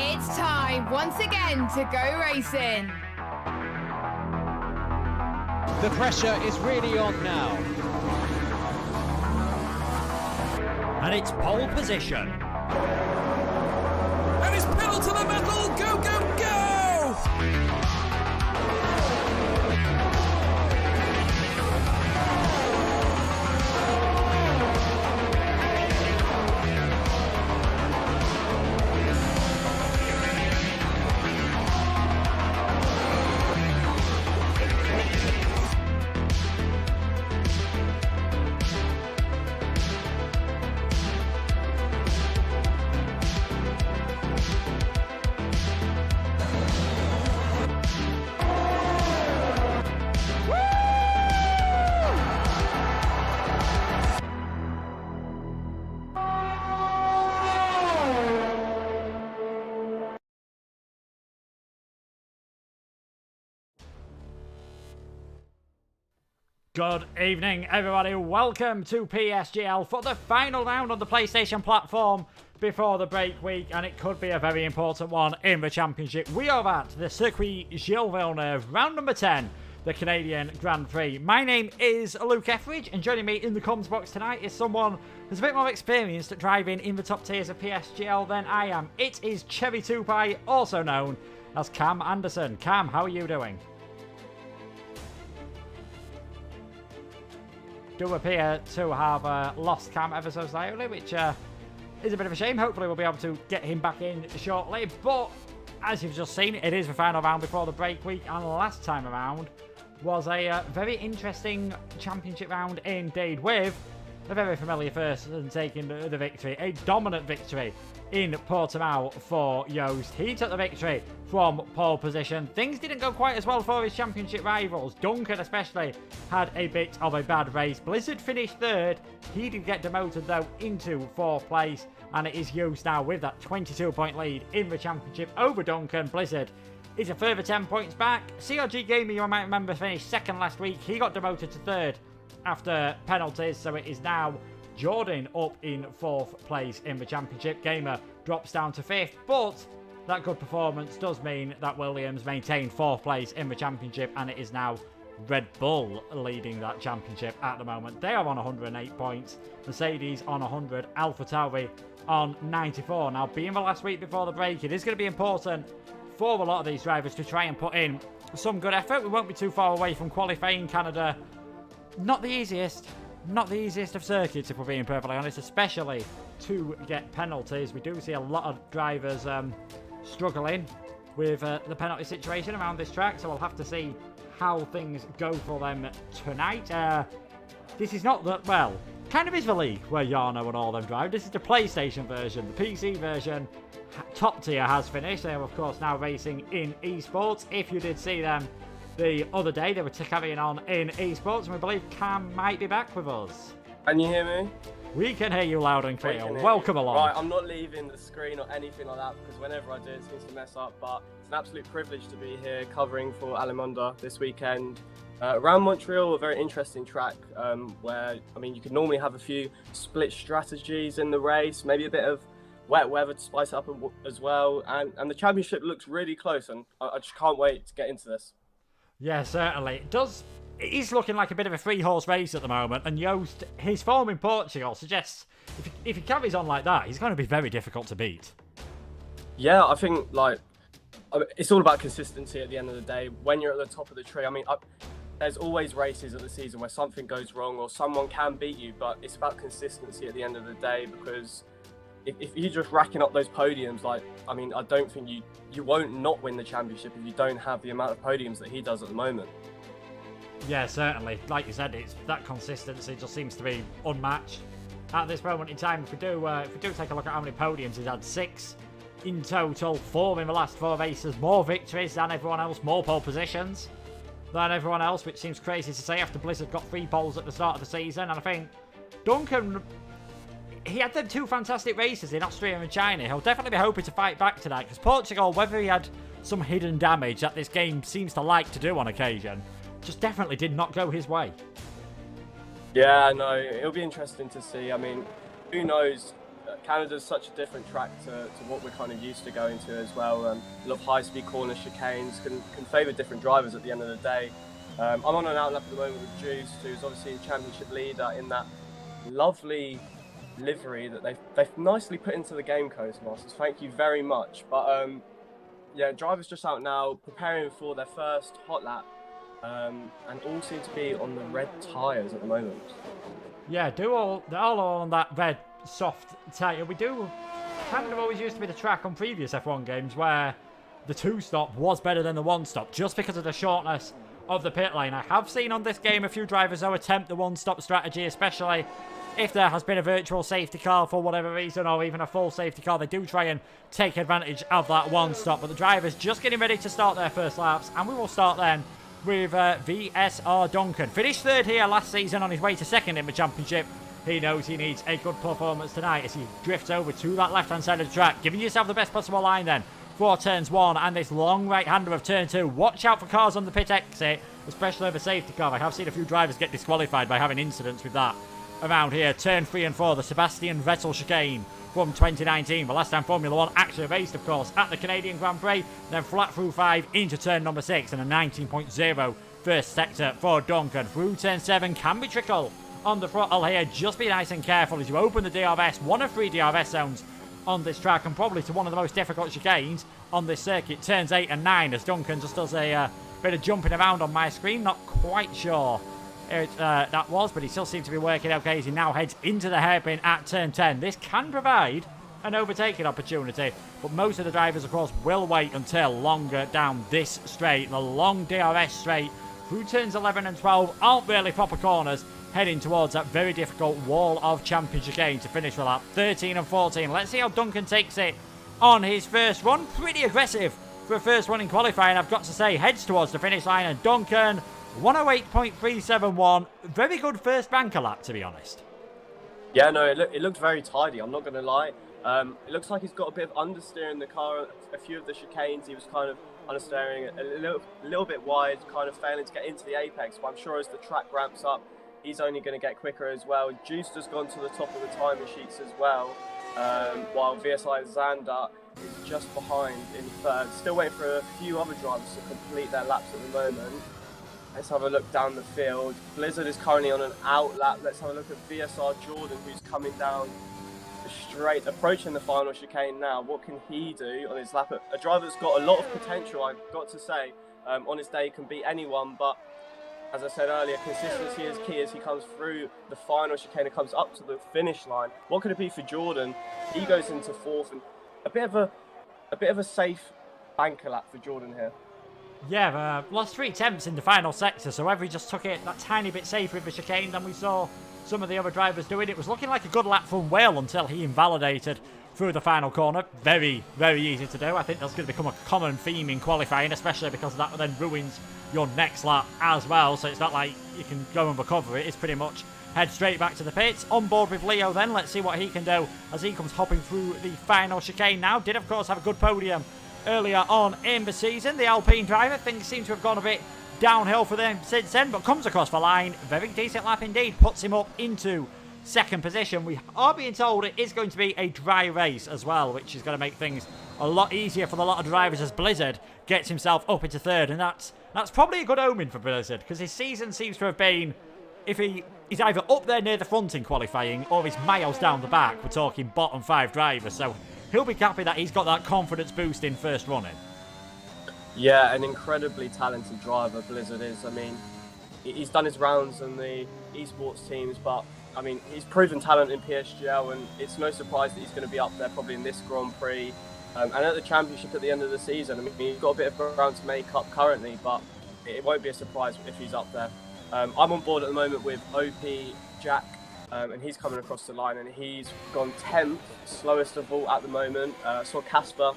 It's time once again to go racing. The pressure is really on now. And it's pole position. And it's pedal to the metal. Go, go, go! Good evening, everybody. Welcome to PSGL for the final round on the PlayStation platform before the break week, and it could be a very important one in the championship. We are at the Circuit Gilles Villeneuve, round number 10, the Canadian Grand Prix. My name is Luke Etheridge, and joining me in the comms box tonight is someone who's a bit more experienced at driving in the top tiers of PSGL than I am. It is Cherry Tupai, also known as Cam Anderson. Cam, how are you doing? Do appear to have lost Cam ever so slightly, which is a bit of a shame. Hopefully we'll be able to get him back in shortly. But as you've just seen, it is the final round before the break week, and last time around was a very interesting championship round indeed, with a very familiar person taking the victory. A dominant victory in Portimao for Joost. He took the victory from pole position. Things didn't go quite as well for his championship rivals. Duncan especially had a bit of a bad race. Blizzard finished third. He did get demoted though into fourth place, and it is Joost now with that 22-point lead in the championship over Duncan. Blizzard is a further 10 points back. CRG Gamer, you might remember, finished second last week. He got demoted to third after penalties, so it is now Jordan up in fourth place in the championship. Gamer drops down to fifth, but that good performance does mean that Williams maintained fourth place in the championship, and it is now Red Bull leading that championship at the moment. They are on 108 points, Mercedes on 100, AlphaTauri on 94. Now, being the last week before the break, it is going to be important for a lot of these drivers to try and put in some good effort. We won't be too far away from qualifying Canada. Not the easiest of circuits, if we're being perfectly honest, especially to get penalties. We do see a lot of drivers struggling with the penalty situation around this track, so we'll have to see how things go for them tonight. This is not the, well, kind of is the league where Jarno and all them drive. This is the PlayStation version. The PC version, top tier, has finished. They are, of course, now racing in esports. If you did see them the other day, they were carrying on in esports, and we believe Cam might be back with us. Can you hear me? We can hear you loud and clear. Welcome along. Right, I'm not leaving the screen or anything like that, because whenever I do it seems to mess up, but it's an absolute privilege to be here covering for Alemonda this weekend. Around Montreal, a very interesting track where, I mean, you could normally have a few split strategies in the race, maybe a bit of wet weather to spice up as well, and the championship looks really close, and I just can't wait to get into this. Yeah, certainly. It is looking like a bit of a three-horse race at the moment, and Joost, his form in Portugal suggests if he carries on like that, he's going to be very difficult to beat. Yeah, I think it's all about consistency at the end of the day. When you're at the top of the tree, I mean, there's always races of the season where something goes wrong or someone can beat you, but it's about consistency at the end of the day, because if you're just racking up those podiums, I mean, I don't think you won't not win the championship if you don't have the amount of podiums that he does at the moment. Yeah, certainly. Like you said, it's that consistency just seems to be unmatched at this moment in time. If we do take a look at how many podiums he's had, 6 in total, 4 in the last 4 races, more victories than everyone else, more pole positions than everyone else, which seems crazy to say after Blizzard got 3 poles at the start of the season. And I think Duncan, he had them 2 fantastic races in Austria and China. He'll definitely be hoping to fight back tonight, because Portugal, whether he had some hidden damage that this game seems to like to do on occasion, just definitely did not go his way. Yeah, no, it'll be interesting to see. I mean, who knows Canada's such a different track to what we're kind of used to going to as well. A lot of high-speed corner chicanes can favour different drivers at the end of the day. I'm on an outlap at the moment with Juice, who's obviously a championship leader in that lovely livery that they've nicely put into the game, Coastmasters. Thank you very much. But yeah, drivers just out now preparing for their first hot lap, and all seem to be on the red tyres at the moment. Yeah, they're all on that red soft tyre. We do kind of always used to be the track on previous F1 games where the 2-stop was better than the 1-stop just because of the shortness of the pit lane. I have seen on this game a few drivers though attempt the 1-stop strategy, especially if there has been a virtual safety car for whatever reason, or even a full safety car. They do try and take advantage of that 1-stop, but the drivers just getting ready to start their first laps, and we will start then with VSR Duncan. Finished third here last season, on his way to second in the championship. He knows he needs a good performance tonight as he drifts over to that left-hand side of the track, giving yourself the best possible line then for turns 1 and this long right-hander of turn 2. Watch out for cars on the pit exit, especially over safety car. I have seen a few drivers get disqualified by having incidents with that around here. Turn 3 and 4, the Sebastian Vettel chicane from 2019. The last time Formula 1 actually raced, of course, at the Canadian Grand Prix. Then flat through 5 into turn number 6 and a 19.0 first sector for Duncan. Through turn 7 can be trickle on the throttle here. Just be nice and careful as you open the DRS. One of 3 DRS zones on this track, and probably to one of the most difficult chicanes on this circuit. Turns 8 and 9 as Duncan just does a bit of jumping around on my screen. Not quite sure that was, but he still seems to be working okay as he now heads into the hairpin at turn 10. This can provide an overtaking opportunity, but most of the drivers, of course, will wait until longer down this straight. The long DRS straight through turns 11 and 12 aren't really proper corners, heading towards that very difficult wall of champion chicane to finish the lap. 13 and 14. Let's see how Duncan takes it on his first run. Pretty aggressive for a first run in qualifying, I've got to say. Heads towards the finish line, and Duncan 108.371. Very good first banker lap, to be honest. Yeah, no, it looked very tidy, I'm not going to lie. It looks like he's got a bit of understeer in the car. A few of the chicanes, he was kind of understeering a little bit wide, kind of failing to get into the apex. But I'm sure as the track ramps up, he's only going to get quicker as well. Juiced has gone to the top of the timing sheets as well, while VSI Xander is just behind in third. Still waiting for a few other drivers to complete their laps at the moment. Let's have a look down the field. Blizzard is currently on an out lap. Let's have a look at VSR Jordan, who's coming down the straight, approaching the final chicane now. What can he do on his lap? A driver that's got a lot of potential, I've got to say. On his day, can beat anyone, but as I said earlier, consistency is key as he comes through the final chicane and comes up to the finish line. What could it be for Jordan? He goes into fourth, and a bit of a safe banker lap for Jordan here. Yeah, lost 3 attempts in the final sector, so Every just took it that tiny bit safer with the chicane than we saw some of the other drivers doing. It was looking like a good lap from Whale until he invalidated through the final corner. Very, very easy to do. I think that's going to become a common theme in qualifying, especially because that then ruins your next lap as well. So it's not like you can go and recover it. It's pretty much head straight back to the pits. On board with Leo then. Let's see what he can do as he comes hopping through the final chicane now. Did, of course, have a good podium earlier on in the season. The Alpine driver, things seem to have gone a bit downhill for them since then, but comes across the line. Very decent lap indeed. Puts him up into second position. We are being told it is going to be a dry race as well, which is going to make things a lot easier for a lot of drivers as Blizzard gets himself up into third, and that's probably a good omen for Blizzard, because his season seems to have been, if he's either up there near the front in qualifying or he's miles down the back. We're talking bottom 5 drivers, so he'll be happy that he's got that confidence boost in first running. Yeah, an incredibly talented driver Blizzard is. I mean, he's done his rounds in the esports teams, but I mean, he's proven talent in PSGL, and it's no surprise that he's going to be up there probably in this Grand Prix and at the championship at the end of the season. I mean, he's got a bit of ground to make up currently, but it won't be a surprise if he's up there. I'm on board at the moment with OP Jack, and he's coming across the line, and he's gone 10th, slowest of all at the moment. Saw Casper,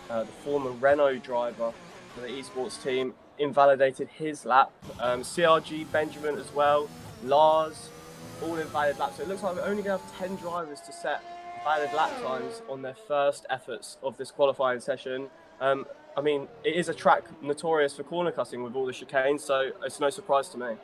the former Renault driver for the esports team, invalidated his lap. CRG Benjamin as well, Lars, all invalid laps. So it looks like we're only going to have 10 drivers to set valid lap times on their first efforts of this qualifying session. I mean, it is a track notorious for corner cutting with all the chicanes, so it's no surprise to me.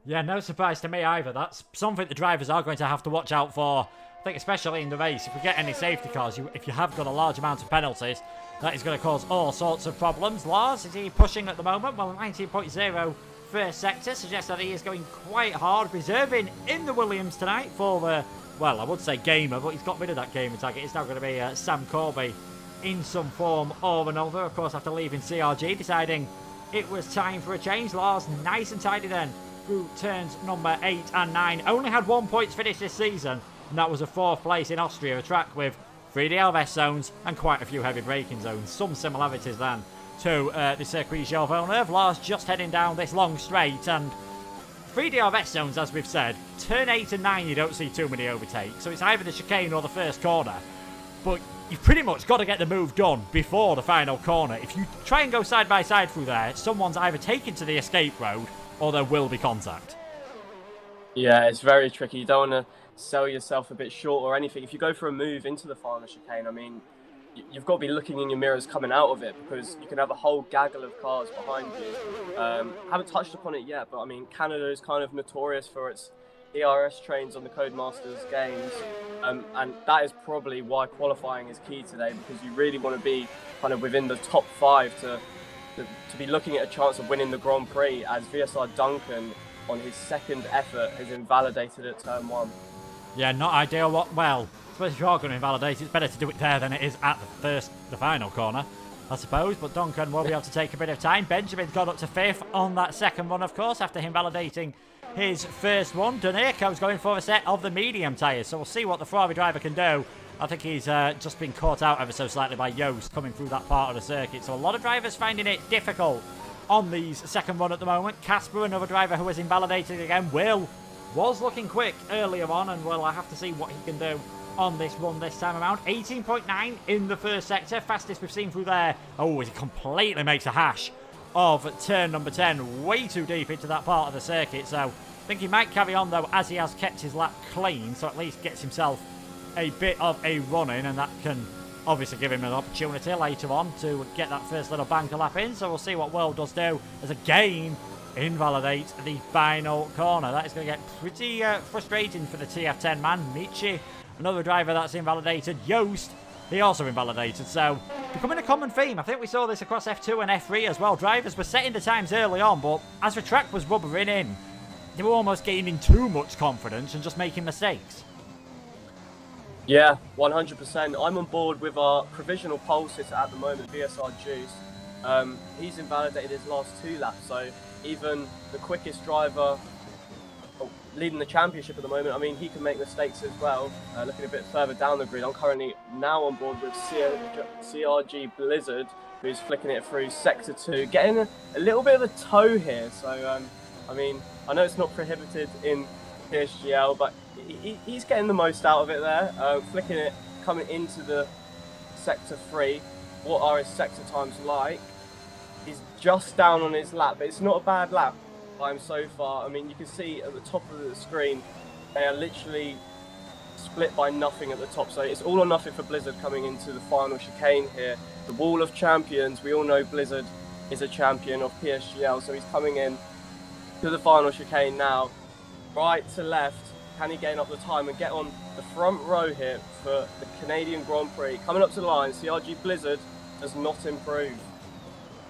Yeah, no surprise to me either. That's something the drivers are going to have to watch out for I think especially in the race, if we get any safety cars, if you have got a large amount of penalties, that is going to cause all sorts of problems. Lars, is he pushing at the moment? Well, 19.0 first sector suggests that he is going quite hard, reserving in the Williams tonight for the, well, I would say gamer, but he's got rid of that gamer tag. It's now going to be Sam Corby in some form or another. Of course, after leaving CRG, deciding it was time for a change. Lars, nice and tidy then, through turns number 8 and 9. Only had 1 point finish this season, and that was a 4th place in Austria, a track with 3 DLS zones and quite a few heavy braking zones. Some similarities then to the Circuit Gilles Villeneuve. Lars just heading down this long straight, and 3 DRS zones, as we've said. Turn 8 and 9, you don't see too many overtakes. So it's either the chicane or the first corner. But you've pretty much got to get the move done before the final corner. If you try and go side by side through there, someone's either taken to the escape road or there will be contact. Yeah, it's very tricky. You don't want to sell yourself a bit short or anything. If you go for a move into the final chicane, I mean, you've got to be looking in your mirrors coming out of it, because you can have a whole gaggle of cars behind you. Haven't touched upon it yet, but I mean, Canada is kind of notorious for its ERS trains on the Codemasters games, and that is probably why qualifying is key today, because you really want to be kind of within the top 5 to be looking at a chance of winning the Grand Prix, as VSR Duncan on his 2nd effort has invalidated at turn 1. Yeah, not ideal. Well, if you are going to invalidate, it's better to do it there than it is at the final corner, I suppose. But Duncan will be able to take a bit of time. Benjamin's got up to 5th on that second run, of course, after him validating his first one. Doneko's going for a set of the medium tyres, so we'll see what the Ferrari driver can do. I think he's just been caught out ever so slightly by Joost coming through that part of the circuit. So a lot of drivers finding it difficult on these second run at the moment. Casper, another driver who was invalidated again. Will was looking quick earlier on, and will I have to see what he can do on this run this time around. 18.9 in the first sector, fastest we've seen through there. Oh, he completely makes a hash of turn number 10, way too deep into that part of the circuit. So I think he might carry on though, as he has kept his lap clean, so at least gets himself a bit of a run in, and that can obviously give him an opportunity later on to get that first little banker lap in. So we'll see what Will does do as again invalidates the final corner. That is going to get pretty frustrating for the TF10 man. Michi, another driver that's invalidated. Joost, he also invalidated. So becoming a common theme. I think we saw this across F2 and F3 as well. Drivers were setting the times early on, but as the track was rubbering in, they were almost gaining too much confidence and just making mistakes. Yeah, 100%. I'm on board with our provisional pole sitter at the moment, VSR Juice. He's invalidated his last 2 laps, so even the quickest driver leading the championship at the moment, I mean, he can make mistakes as well. Looking a bit further down the grid, I'm currently now on board with CRG Blizzard, who's flicking it through Sector 2, getting a little bit of a tow here. So, I mean, I know it's not prohibited in PSGL, but he's getting the most out of it there. Flicking it, coming into the Sector 3. What are his sector times like? He's just down on his lap, but it's not a bad lap by him so far. I mean, you can see at the top of the screen, they are literally split by nothing at the top. So it's all or nothing for Blizzard coming into the final chicane here. The Wall of Champions, we all know Blizzard is a champion of PSGL, so he's coming in to the final chicane now. Right to left, can he gain up the time and get on the front row here for the Canadian Grand Prix? Coming up to the line, CRG Blizzard does not improve.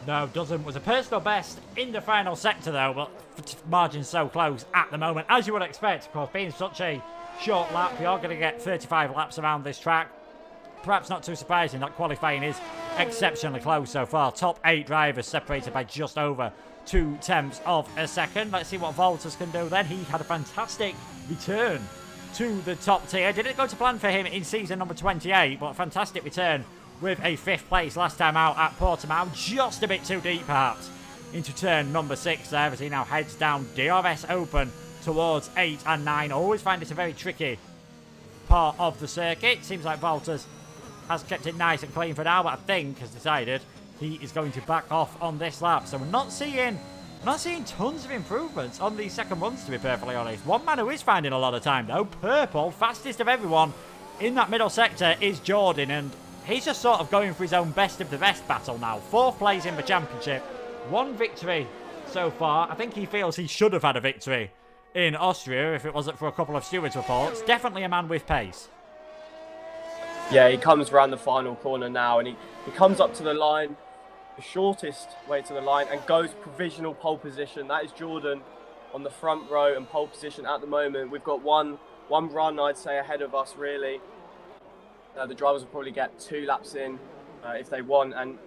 No, doesn't. Was a personal best in the final sector though, but margin so close at the moment, as you would expect. Of course, being such a short lap, we are going to get 35 laps around this track. Perhaps not too surprising that qualifying is exceptionally close so far. Top 8 drivers separated by just over 0.2 of a second. Let's see what Voltas can do then. He had a fantastic return to the top tier. Didn't go to plan for him in season number 28, but a fantastic return with a 5th place last time out at Portimao. Just a bit too deep perhaps into turn number 6 there, as he now heads down DRS open towards 8 and 9. Always find it a very tricky part of the circuit. Seems like Voltas has kept it nice and clean for now, but I think has decided he is going to back off on this lap. So we're not seeing tons of improvements on these second runs, to be perfectly honest. One man who is finding a lot of time though, Purple, fastest of everyone in that middle sector, is Jordan, and he's just sort of going for his own best of the best battle now. 4th place in the championship, 1 victory so far. I think he feels he should have had a victory in Austria if it wasn't for a couple of stewards' reports. Definitely a man with pace. Yeah, he comes around the final corner now, and he comes up to the line, the shortest way to the line, and goes provisional pole position. That is Jordan on the front row and pole position at the moment. We've got one run, I'd say, ahead of us, really. The drivers will probably get 2 laps in if they want, and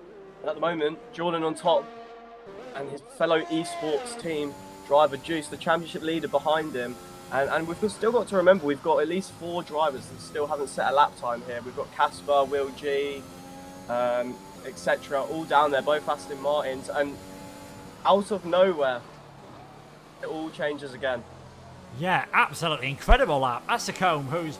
at the moment, Jordan on top, and his fellow esports team driver Juice, the championship leader, behind him. And we've still got to remember, we've got at least 4 drivers that still haven't set a lap time here. We've got Casper, Will G, etc., all down there, both Aston Martins, and out of nowhere, it all changes again. Yeah, absolutely incredible lap. Asacombe, who's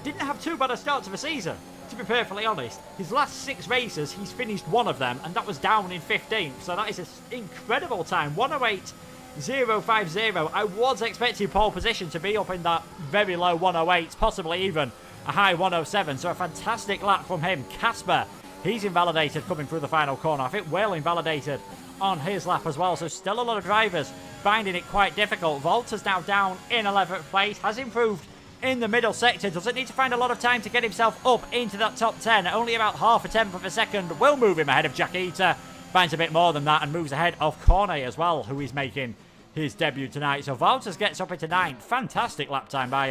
didn't have too bad a start to the season, to be perfectly honest. His last 6 races, he's finished 1 of them, and that was down in 15th. So that is an incredible time. 108.050. I was expecting pole position to be up in that very low 108s, possibly even a high 107. So a fantastic lap from him. Casper, he's invalidated coming through the final corner. I think well invalidated on his lap as well. So still a lot of drivers finding it quite difficult. Walter's now down in 11th place, has improved in the middle sector, doesn't need to find a lot of time to get himself up into that top 10. Only about half a tenth of a second will move him ahead of Jack Eater. Finds a bit more than that and moves ahead of Cornet as well, who is making his debut tonight. So Walters gets up into 9th. Fantastic lap time by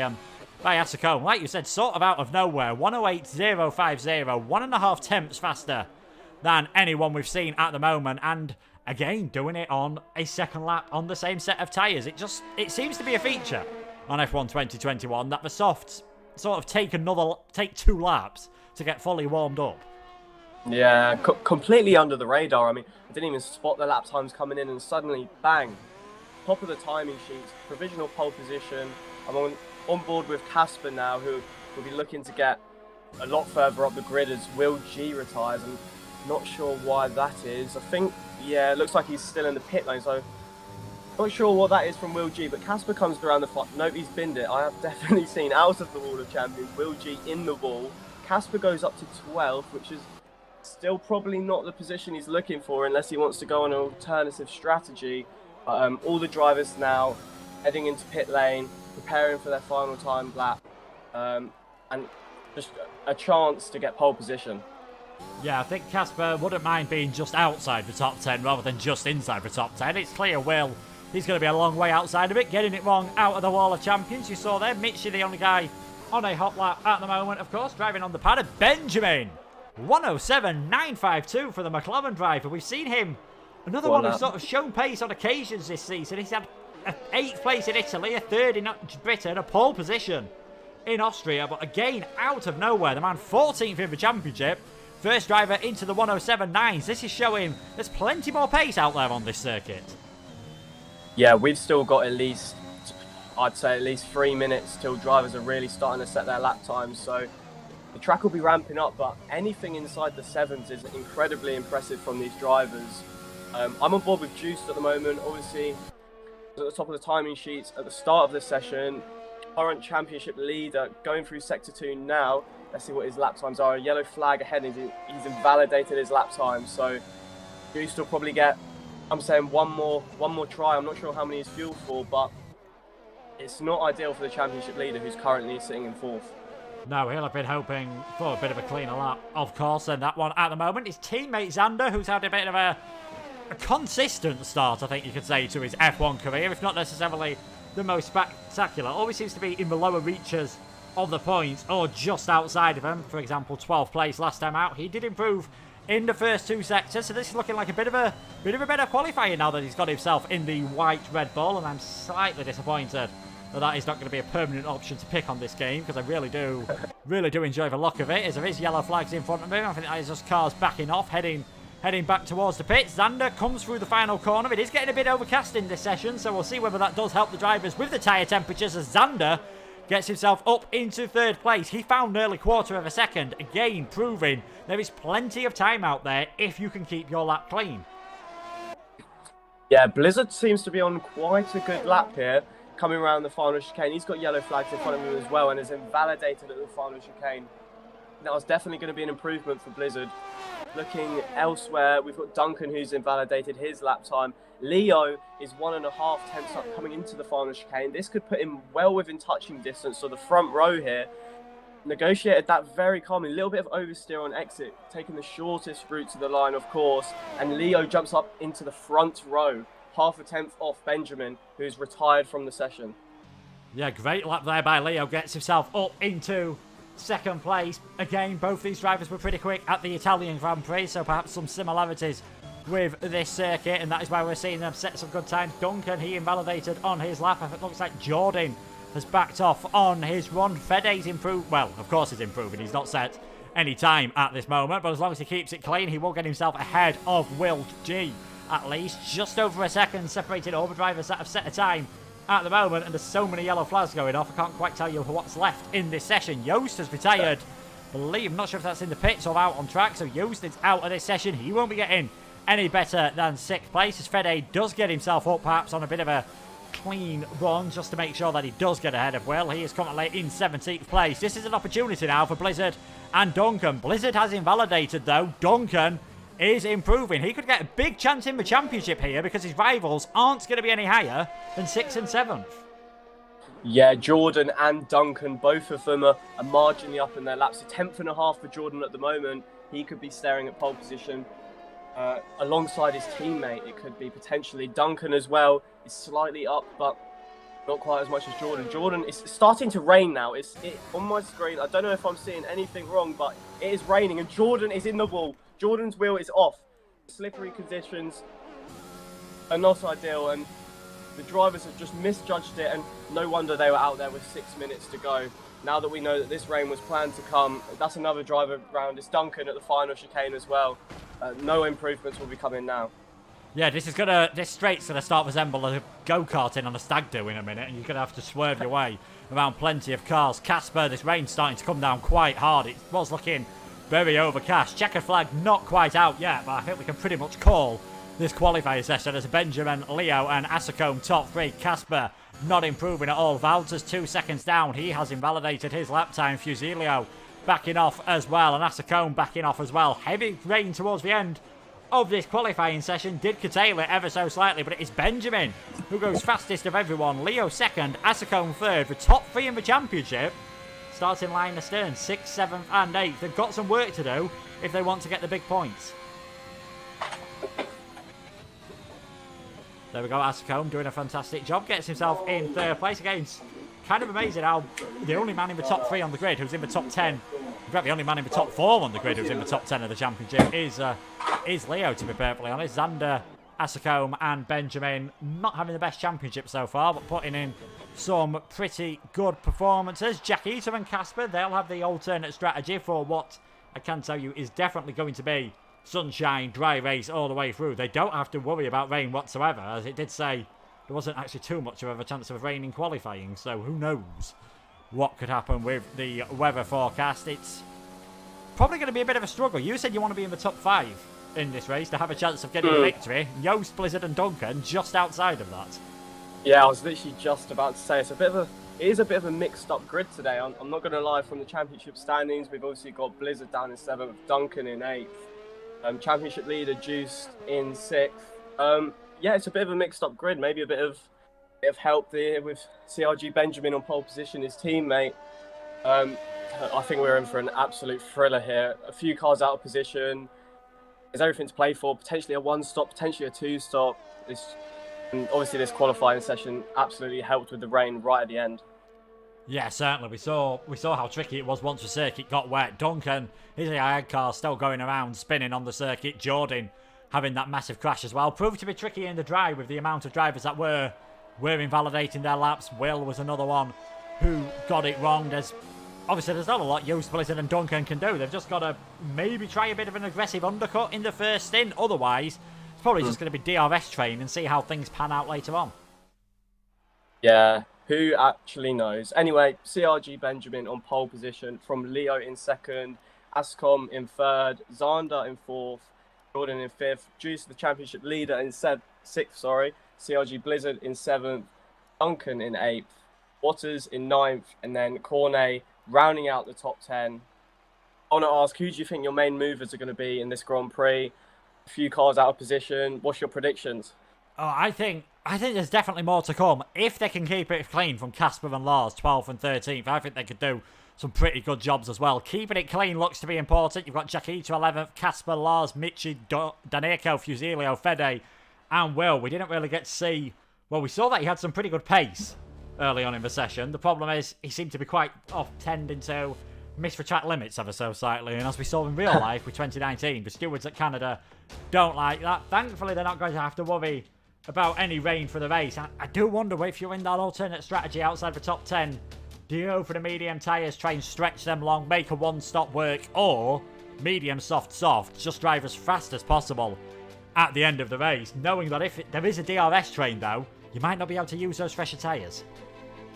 Asacombe. Like you said, sort of out of nowhere. 108.050, 1.5 tenths faster than anyone we've seen at the moment. And again, doing it on a second lap on the same set of tyres. It seems to be a feature on F1 2021 that the softs sort of take 2 laps to get fully warmed up. Yeah, completely under the radar. I mean, I didn't even spot the lap times coming in, and suddenly, bang, top of the timing sheets, provisional pole position. I'm on board with Casper now, who will be looking to get a lot further up the grid as Will G retires. I'm not sure why that is. I think, yeah, it looks like he's still in the pit lane, so not sure what that is from Will G, but Casper comes around the front. Nope, he's binned it. I have definitely seen out of the wall of champions, Will G in the wall. Casper goes up to 12th, which is still probably not the position he's looking for unless he wants to go on an alternative strategy. All the drivers now heading into pit lane, preparing for their final time lap, and just a chance to get pole position. Yeah, I think Casper wouldn't mind being just outside the top 10 rather than just inside the top 10. It's clear Will, he's going to be a long way outside of it, getting it wrong out of the wall of champions. You saw there, Mitchie, the only guy on a hot lap at the moment, of course, driving on the pad. Benjamin, 107.952 for the McLaren driver. We've seen him, another one who's sort of shown pace on occasions this season. He's had an 8th place in Italy, a 3rd in Britain, a pole position in Austria, but again, out of nowhere, the man 14th in the championship. First driver into the 107.9s. This is showing there's plenty more pace out there on this circuit. Yeah, we've still got at least, I'd say at least 3 minutes till drivers are really starting to set their lap times. So the track will be ramping up, but anything inside the 7s is incredibly impressive from these drivers. I'm on board with Juice at the moment. Obviously, at the top of the timing sheets at the start of the session. Current championship leader going through sector 2 now. Let's see what his lap times are. A yellow flag ahead, and he's invalidated his lap time. So Juice will probably get, I'm saying, one more try. I'm not sure how many he's fueled for, but it's not ideal for the championship leader, who's currently sitting in 4th. No, he'll have been hoping for a bit of a cleaner lap, of course, than that one at the moment. His teammate Xander, who's had a bit of a consistent start, I think you could say, to his F1 career, if not necessarily the most spectacular. Always seems to be in the lower reaches of the points, or just outside of them. For example, 12th place last time out. He did improve in the first 2 sectors, so this is looking like a bit of a better qualifier now that he's got himself in the white Red Bull, and I'm slightly disappointed that is not going to be a permanent option to pick on this game, because I really do enjoy the look of it, as there is yellow flags in front of him. I think that is just cars backing off, heading back towards the pits. Xander comes through the final corner. It is getting a bit overcast in this session, so we'll see whether that does help the drivers with the tyre temperatures, as Xander gets himself up into 3rd place. He found nearly quarter of a second, again proving there is plenty of time out there if you can keep your lap clean. Yeah, Blizzard seems to be on quite a good lap here, coming around the final chicane. He's got yellow flags in front of him as well, and is invalidated at the final chicane. That was definitely going to be an improvement for Blizzard. Looking elsewhere, we've got Duncan, who's invalidated his lap time. Leo is 1.5 tenths up coming into the final chicane. This could put him well within touching distance, so the front row here. negotiated that very calmly. A little bit of oversteer on exit, taking the shortest route to the line, of course. And Leo jumps up into the front row, half a tenth off Benjamin, who's retired from the session. Yeah, great lap there by Leo. Gets himself up into second place. Again, both these drivers were pretty quick at the Italian Grand Prix, so perhaps some similarities with this circuit, and that is why we're seeing them set some good times. Duncan, he invalidated on his lap. It looks like Jordan has backed off on his run. Fede's improved. Well, of course he's improving. He's not set any time at this moment, but as long as he keeps it clean, he will get himself ahead of Will G. At least just over a second separated all the drivers that have set a time at the moment, and there's so many yellow flags going off. I can't quite tell you what's left in this session. Yost has retired. I'm not sure if that's in the pits or out on track, so Yost is out of this session. He won't be getting any better than 6th place, as Fede does get himself up perhaps on a bit of a clean run just to make sure that he does get ahead of Will. He is currently in 17th place. This is an opportunity now for Blizzard and Duncan. Blizzard has invalidated though. Duncan is improving. He could get a big chance in the championship here because his rivals aren't going to be any higher than 6th and 7th. Yeah, Jordan and Duncan, both of them are marginally up in their laps. A tenth and a half for Jordan at the moment. He could be staring at pole position alongside his teammate. It could be potentially Duncan as well. Is slightly up, but not quite as much as Jordan. Jordan, it's starting to rain now. It's on my screen. I don't know if I'm seeing anything wrong, but it is raining and Jordan is in the wall. Jordan's wheel is off. Slippery conditions are not ideal, and the drivers have just misjudged it, and no wonder they were out there with 6 minutes to go. Now that we know that this rain was planned to come, that's another driver round. It's Duncan at the final chicane as well. No improvements will be coming now. Yeah, this straight's gonna start resemble a go-karting on a stag do in a minute, and you're gonna have to swerve your way around plenty of cars. Casper, this rain's starting to come down quite hard. It was looking very overcast. Checkered flag not quite out yet, but I think we can pretty much call this qualifier session as Benjamin, Leo and Asacombe top 3. Casper not improving at all. Valter's 2 seconds down. He has invalidated his lap time. Fusilio backing off as well, and Asacombe backing off as well. Heavy rain towards the end of this qualifying session did curtail it ever so slightly, but it is Benjamin who goes fastest of everyone. Leo second, Asacombe third. The top 3 in the championship starting line astern, 6th, 7th and 8th. They've got some work to do if they want to get the big points. There we go, Asacombe doing a fantastic job. Gets himself in 3rd place. Again, it's kind of amazing how the only man in the top 3 on the grid who's in the top 10, in fact the only man in the top 4 on the grid who's in the top 10 of the championship is Leo, to be perfectly honest. Xander, Asacombe and Benjamin not having the best championship so far, but putting in some pretty good performances. Jack Eater and Casper, they'll have the alternate strategy for what I can tell you is definitely going to be sunshine, dry race all the way through. They don't have to worry about rain whatsoever, as it did say there wasn't actually too much of a chance of rain in qualifying, so who knows what could happen with the weather forecast. It's probably going to be a bit of a struggle. You said you want to be in the top 5 in this race to have a chance of getting a victory. Yost, Blizzard and Duncan just outside of that. Yeah, I was literally just about to say it is a bit of a mixed up grid today. I'm not going to lie, from the championship standings, we've obviously got Blizzard down in 7th, Duncan in 8th. Championship leader Juiced in 6th. Yeah, it's a bit of a mixed up grid. Maybe a bit of help there with CRG Benjamin on pole position, his teammate. I think we're in for an absolute thriller here. A few cars out of position. There's everything to play for. Potentially a 1-stop, potentially a 2-stop. And obviously this qualifying session absolutely helped with the rain right at the end. Yeah, certainly. We saw how tricky it was once the circuit got wet. Duncan, his AI car still going around, spinning on the circuit. Jordan having that massive crash as well. Proved to be tricky in the dry with the amount of drivers that were invalidating their laps. Will was another one who got it wrong. There's not a lot Yost, Blizzard and Duncan can do. They've just got to maybe try a bit of an aggressive undercut in the first stint. Otherwise, it's probably just going to be DRS train and see how things pan out later on. Yeah. Who actually knows? Anyway, CRG Benjamin on pole position, from Leo in 2nd, Ascom in 3rd, Xander in 4th, Jordan in 5th, Juice the championship leader in 6th, CRG Blizzard in 7th, Duncan in 8th, Waters in 9th, and then Cornet rounding out the top 10. I want to ask, who do you think your main movers are going to be in this Grand Prix? A few cars out of position. What's your predictions? Oh, I think there's definitely more to come. If they can keep it clean from Casper and Lars, 12th and 13th, I think they could do some pretty good jobs as well. Keeping it clean looks to be important. You've got Jakita 11th, Casper, Lars, Michi, Daneko, Fusilio, Fede, and Will. We didn't really get to see... Well, we saw that he had some pretty good pace early on in the session. The problem is he seemed to be quite tending to miss the track limits ever so slightly. And as we saw in real life with 2019, the stewards at Canada don't like that. Thankfully, they're not going to have to worry about any rain for the race. I do wonder if you're in that alternate strategy outside the top 10, do you go for the medium tyres, try and stretch them long, make a one-stop work, or medium soft, just drive as fast as possible at the end of the race, knowing that if there is a DRS train though, you might not be able to use those fresher tyres.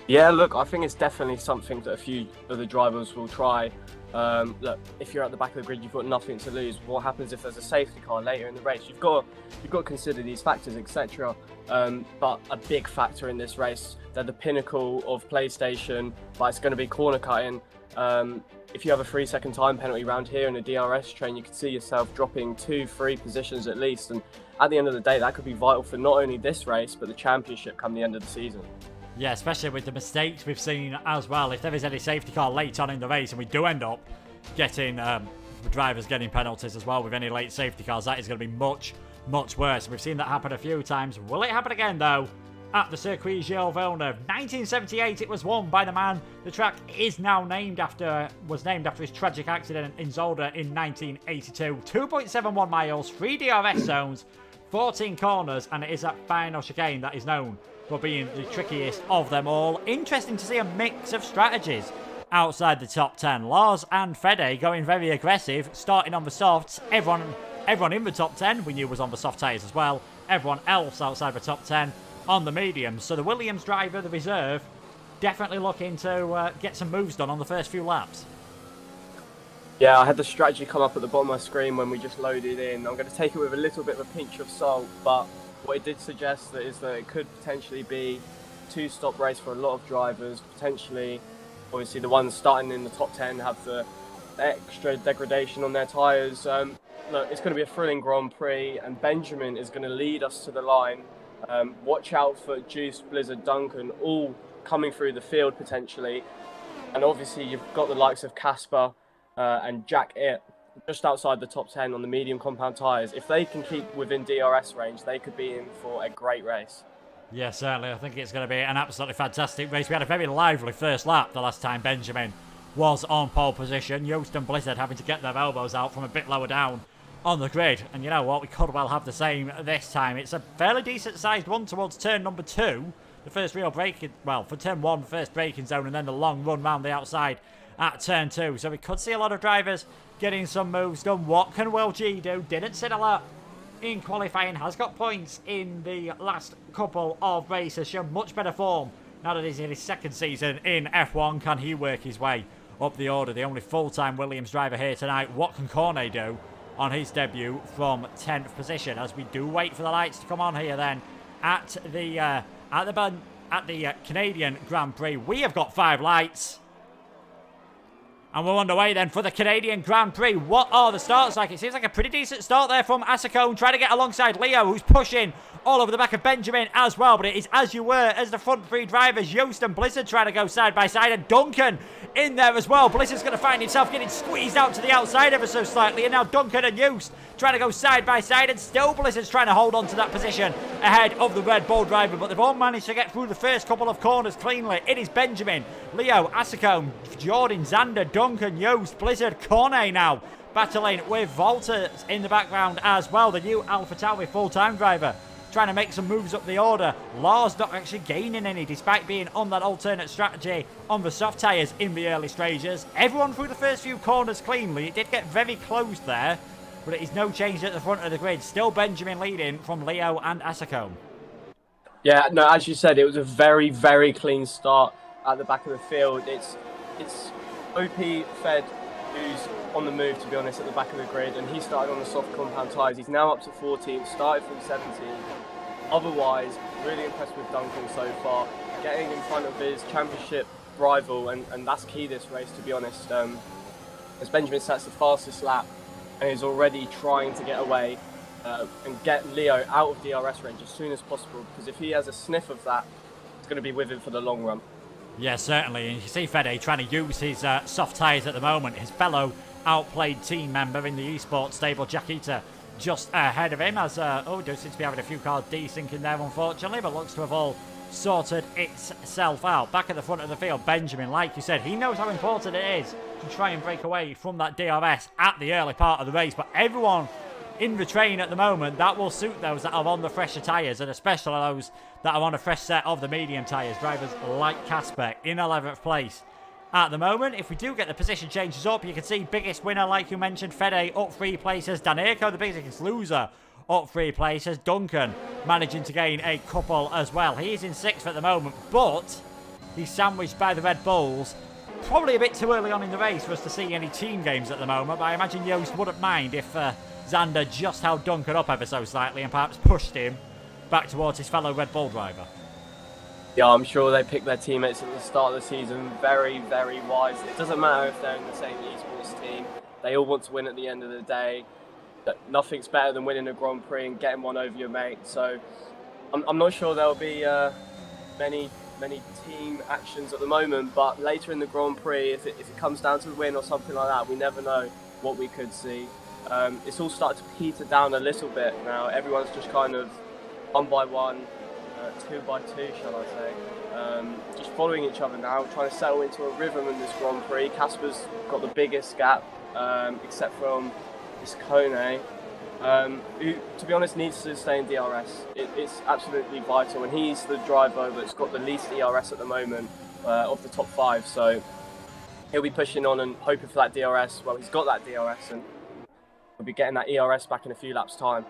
Yeah, look, I think it's definitely something that a few of the drivers will try. Look, if you're at the back of the grid, you've got nothing to lose. What happens if there's a safety car later in the race? You've got to consider these factors, etc. But a big factor in this race, they're the pinnacle of PlayStation, but it's going to be corner cutting. If you have a 3-second time penalty round here in a DRS train, you could see yourself dropping 2-3 positions at least. And at the end of the day, that could be vital for not only this race, but the championship come the end of the season. Yeah, especially with the mistakes we've seen as well. If there is any safety car late on in the race and we do end up getting drivers getting penalties as well with any late safety cars, that is going to be much, much worse. We've seen that happen a few times. Will it happen again, though, at the Circuit Gilles Villeneuve? 1978, it was won by the man the track is now was named after his tragic accident in Zolder in 1982. 2.71 miles, 3 DRS zones, 14 corners, and it is that final chicane that is known for being the trickiest of them all. Interesting to see a mix of strategies outside the top 10. Lars and Fede going very aggressive, starting on the softs. Everyone in the top 10 we knew was on the soft tyres as well. Everyone else outside the top 10 on the mediums. So the Williams driver, the reserve, definitely looking to get some moves done on the first few laps. Yeah, I had the strategy come up at the bottom of my screen when we just loaded in. I'm going to take it with a little bit of a pinch of salt, but what it did suggest is that it could potentially be a 2-stop race for a lot of drivers. Potentially, obviously, the ones starting in the top 10 have the extra degradation on their tyres. Look, it's going to be a thrilling Grand Prix, and Benjamin is going to lead us to the line. Watch out for Juice, Blizzard, Duncan, all coming through the field potentially. And obviously, you've got the likes of Casper and Jack It just outside the top 10 on the medium compound tyres. If they can keep within DRS range, they could be in for a great race. Yeah, certainly. I think it's going to be an absolutely fantastic race. We had a very lively first lap the last time Benjamin was on pole position. Yost and Blizzard having to get their elbows out from a bit lower down on the grid. And you know what? We could well have the same this time. It's a fairly decent-sized one towards turn number 2. The first real braking, well, for turn 1, first braking zone, and then the long run round the outside at turn 2. So we could see a lot of drivers getting some moves done. What can Will G do? Didn't sit a lot in qualifying, has got points in the last couple of races, shown much better form now that he's in his second season in F1. Can he work his way up the order? The only full-time Williams driver here tonight. What can Cornet do on his debut from 10th position? As we do wait for the lights to come on here then at the Canadian Grand Prix. We have got 5 lights. And we're underway then for the Canadian Grand Prix. What are the starts like? It seems like a pretty decent start there from Asakone, trying to get alongside Leo, who's pushing all over the back of Benjamin as well. But it is as you were as the front 3 drivers, Yost and Blizzard, trying to go side by side. And Duncan in there as well. Blizzard's going to find himself getting squeezed out to the outside ever so slightly. And now Duncan and Yost trying to go side by side. And still Blizzard's trying to hold on to that position ahead of the Red Bull driver. But they've all managed to get through the first couple of corners cleanly. It is Benjamin, Leo, Asakone, Jordan, Zander, Duncan, Yost, Blizzard, Cornet now battling with Volta in the background as well. The new Alpha Tauri full-time driver trying to make some moves up the order. Lars not actually gaining any despite being on that alternate strategy on the soft tyres in the early stages. Everyone through the first few corners cleanly. It did get very close there, but it is no change at the front of the grid. Still Benjamin leading from Leo and Asakone. Yeah, no, as you said, it was a very, very clean start at the back of the field. It's OP Fed who's on the move, to be honest, at the back of the grid, and he started on the soft compound tyres. He's now up to 14, started from 17. Otherwise, really impressed with Duncan so far, getting in front of his championship rival, and that's key this race, to be honest. As Benjamin sets the fastest lap and is already trying to get away and get Leo out of DRS range as soon as possible, because if he has a sniff of that, it's going to be with him for the long run. Yeah, certainly. And you can see Fede trying to use his soft tyres at the moment. His fellow outplayed team member in the esports stable, Jackita, just ahead of him as, does seem to be having a few cars desyncing there, unfortunately, but looks to have all sorted itself out. Back at the front of the field, Benjamin, like you said, he knows how important it is to try and break away from that DRS at the early part of the race, but everyone in the train at the moment, that will suit those that are on the fresher tyres, and especially those that are on a fresh set of the medium tyres. Drivers like Casper in 11th place at the moment. If we do get the position changes up, you can see biggest winner, like you mentioned, Fede up 3 places. Danirko, the biggest loser, up 3 places. Duncan managing to gain a couple as well. He is in 6th at the moment, but he's sandwiched by the Red Bulls. Probably a bit too early on in the race for us to see any team games at the moment, but I imagine Joost wouldn't mind if Xander just held Duncan up ever so slightly and perhaps pushed him back towards his fellow Red Bull driver. Yeah, I'm sure they pick their teammates at the start of the season very, very wisely. It doesn't matter if they're in the same esports team. They all want to win at the end of the day. Nothing's better than winning a Grand Prix and getting one over your mate. So I'm not sure there'll be many team actions at the moment, but later in the Grand Prix, if it comes down to the win or something like that, we never know what we could see. It's all started to peter down a little bit now. Everyone's just kind of 1 by 1, 2 by 2, shall I say. Just following each other now, trying to settle into a rhythm in this Grand Prix. Casper's got the biggest gap, except from this Kone, who, to be honest, needs to stay in DRS. It's absolutely vital, and he's the driver that's got the least ERS at the moment of the top 5. So he'll be pushing on and hoping for that DRS. Well, he's got that DRS, and we'll be getting that ERS back in a few laps' time.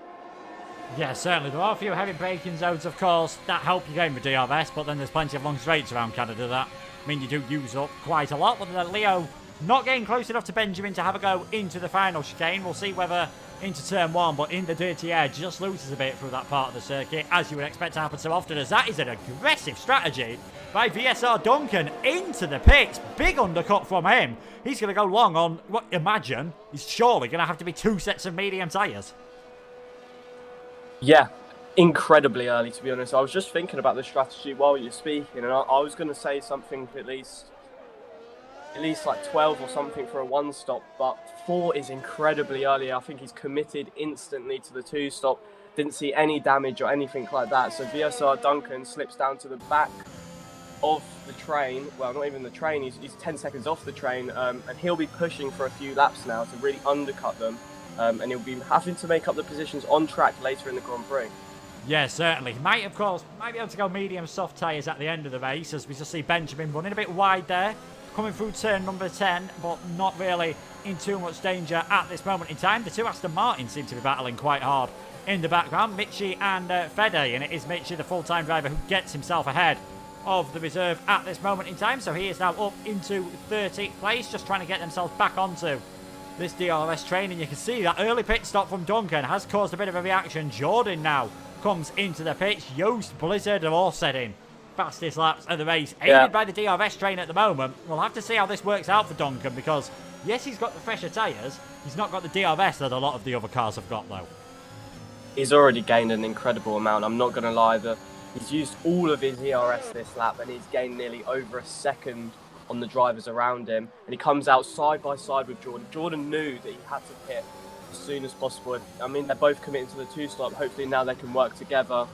Yeah, certainly. There are a few heavy braking zones, of course, that help you gain with DRS, but then there's plenty of long straights around Canada that mean you do use up quite a lot. But Leo not getting close enough to Benjamin to have a go into the final chicane. We'll see whether into turn 1, but in the dirty air, just loses a bit through that part of the circuit, as you would expect to happen so often, as that is an aggressive strategy by VSR Duncan into the pits. Big undercut from him. He's going to go long on, what, imagine, he's surely going to have to be 2 sets of medium tyres. Yeah, incredibly early, to be honest. I was just thinking about the strategy while you're speaking, and I was going to say something at least like 12 or something for a 1-stop, but 4 is incredibly early. I think he's committed instantly to the 2-stop. Didn't see any damage or anything like that. So VSR Duncan slips down to the back of the train. Well, not even the train. He's 10 seconds off the train, and he'll be pushing for a few laps now to really undercut them. And he'll be having to make up the positions on track later in the Grand Prix. Yeah, certainly. He might, of course, be able to go medium soft tyres at the end of the race, as we just see Benjamin running a bit wide there, coming through turn number 10, but not really in too much danger at this moment in time. The 2 Aston Martins seem to be battling quite hard in the background, Mitchie and Fede, and it is Mitchie, the full-time driver, who gets himself ahead of the reserve at this moment in time. So he is now up into 30th place, just trying to get themselves back onto this DRS train, and you can see that early pit stop from Duncan has caused a bit of a reaction. Jordan now comes into the pits. Yost, Blizzard are all setting fastest laps of the race, aided by the DRS train at the moment. We'll have to see how this works out for Duncan, because yes, he's got the fresher tyres, he's not got the DRS that a lot of the other cars have got though. He's already gained an incredible amount. I'm not going to lie, he's used all of his ERS this lap, and he's gained nearly over a second on the drivers around him, and he comes out side by side with Jordan. Jordan knew that he had to pit as soon as possible. I mean, they're both committing to the 2-stop. Hopefully now they can work together,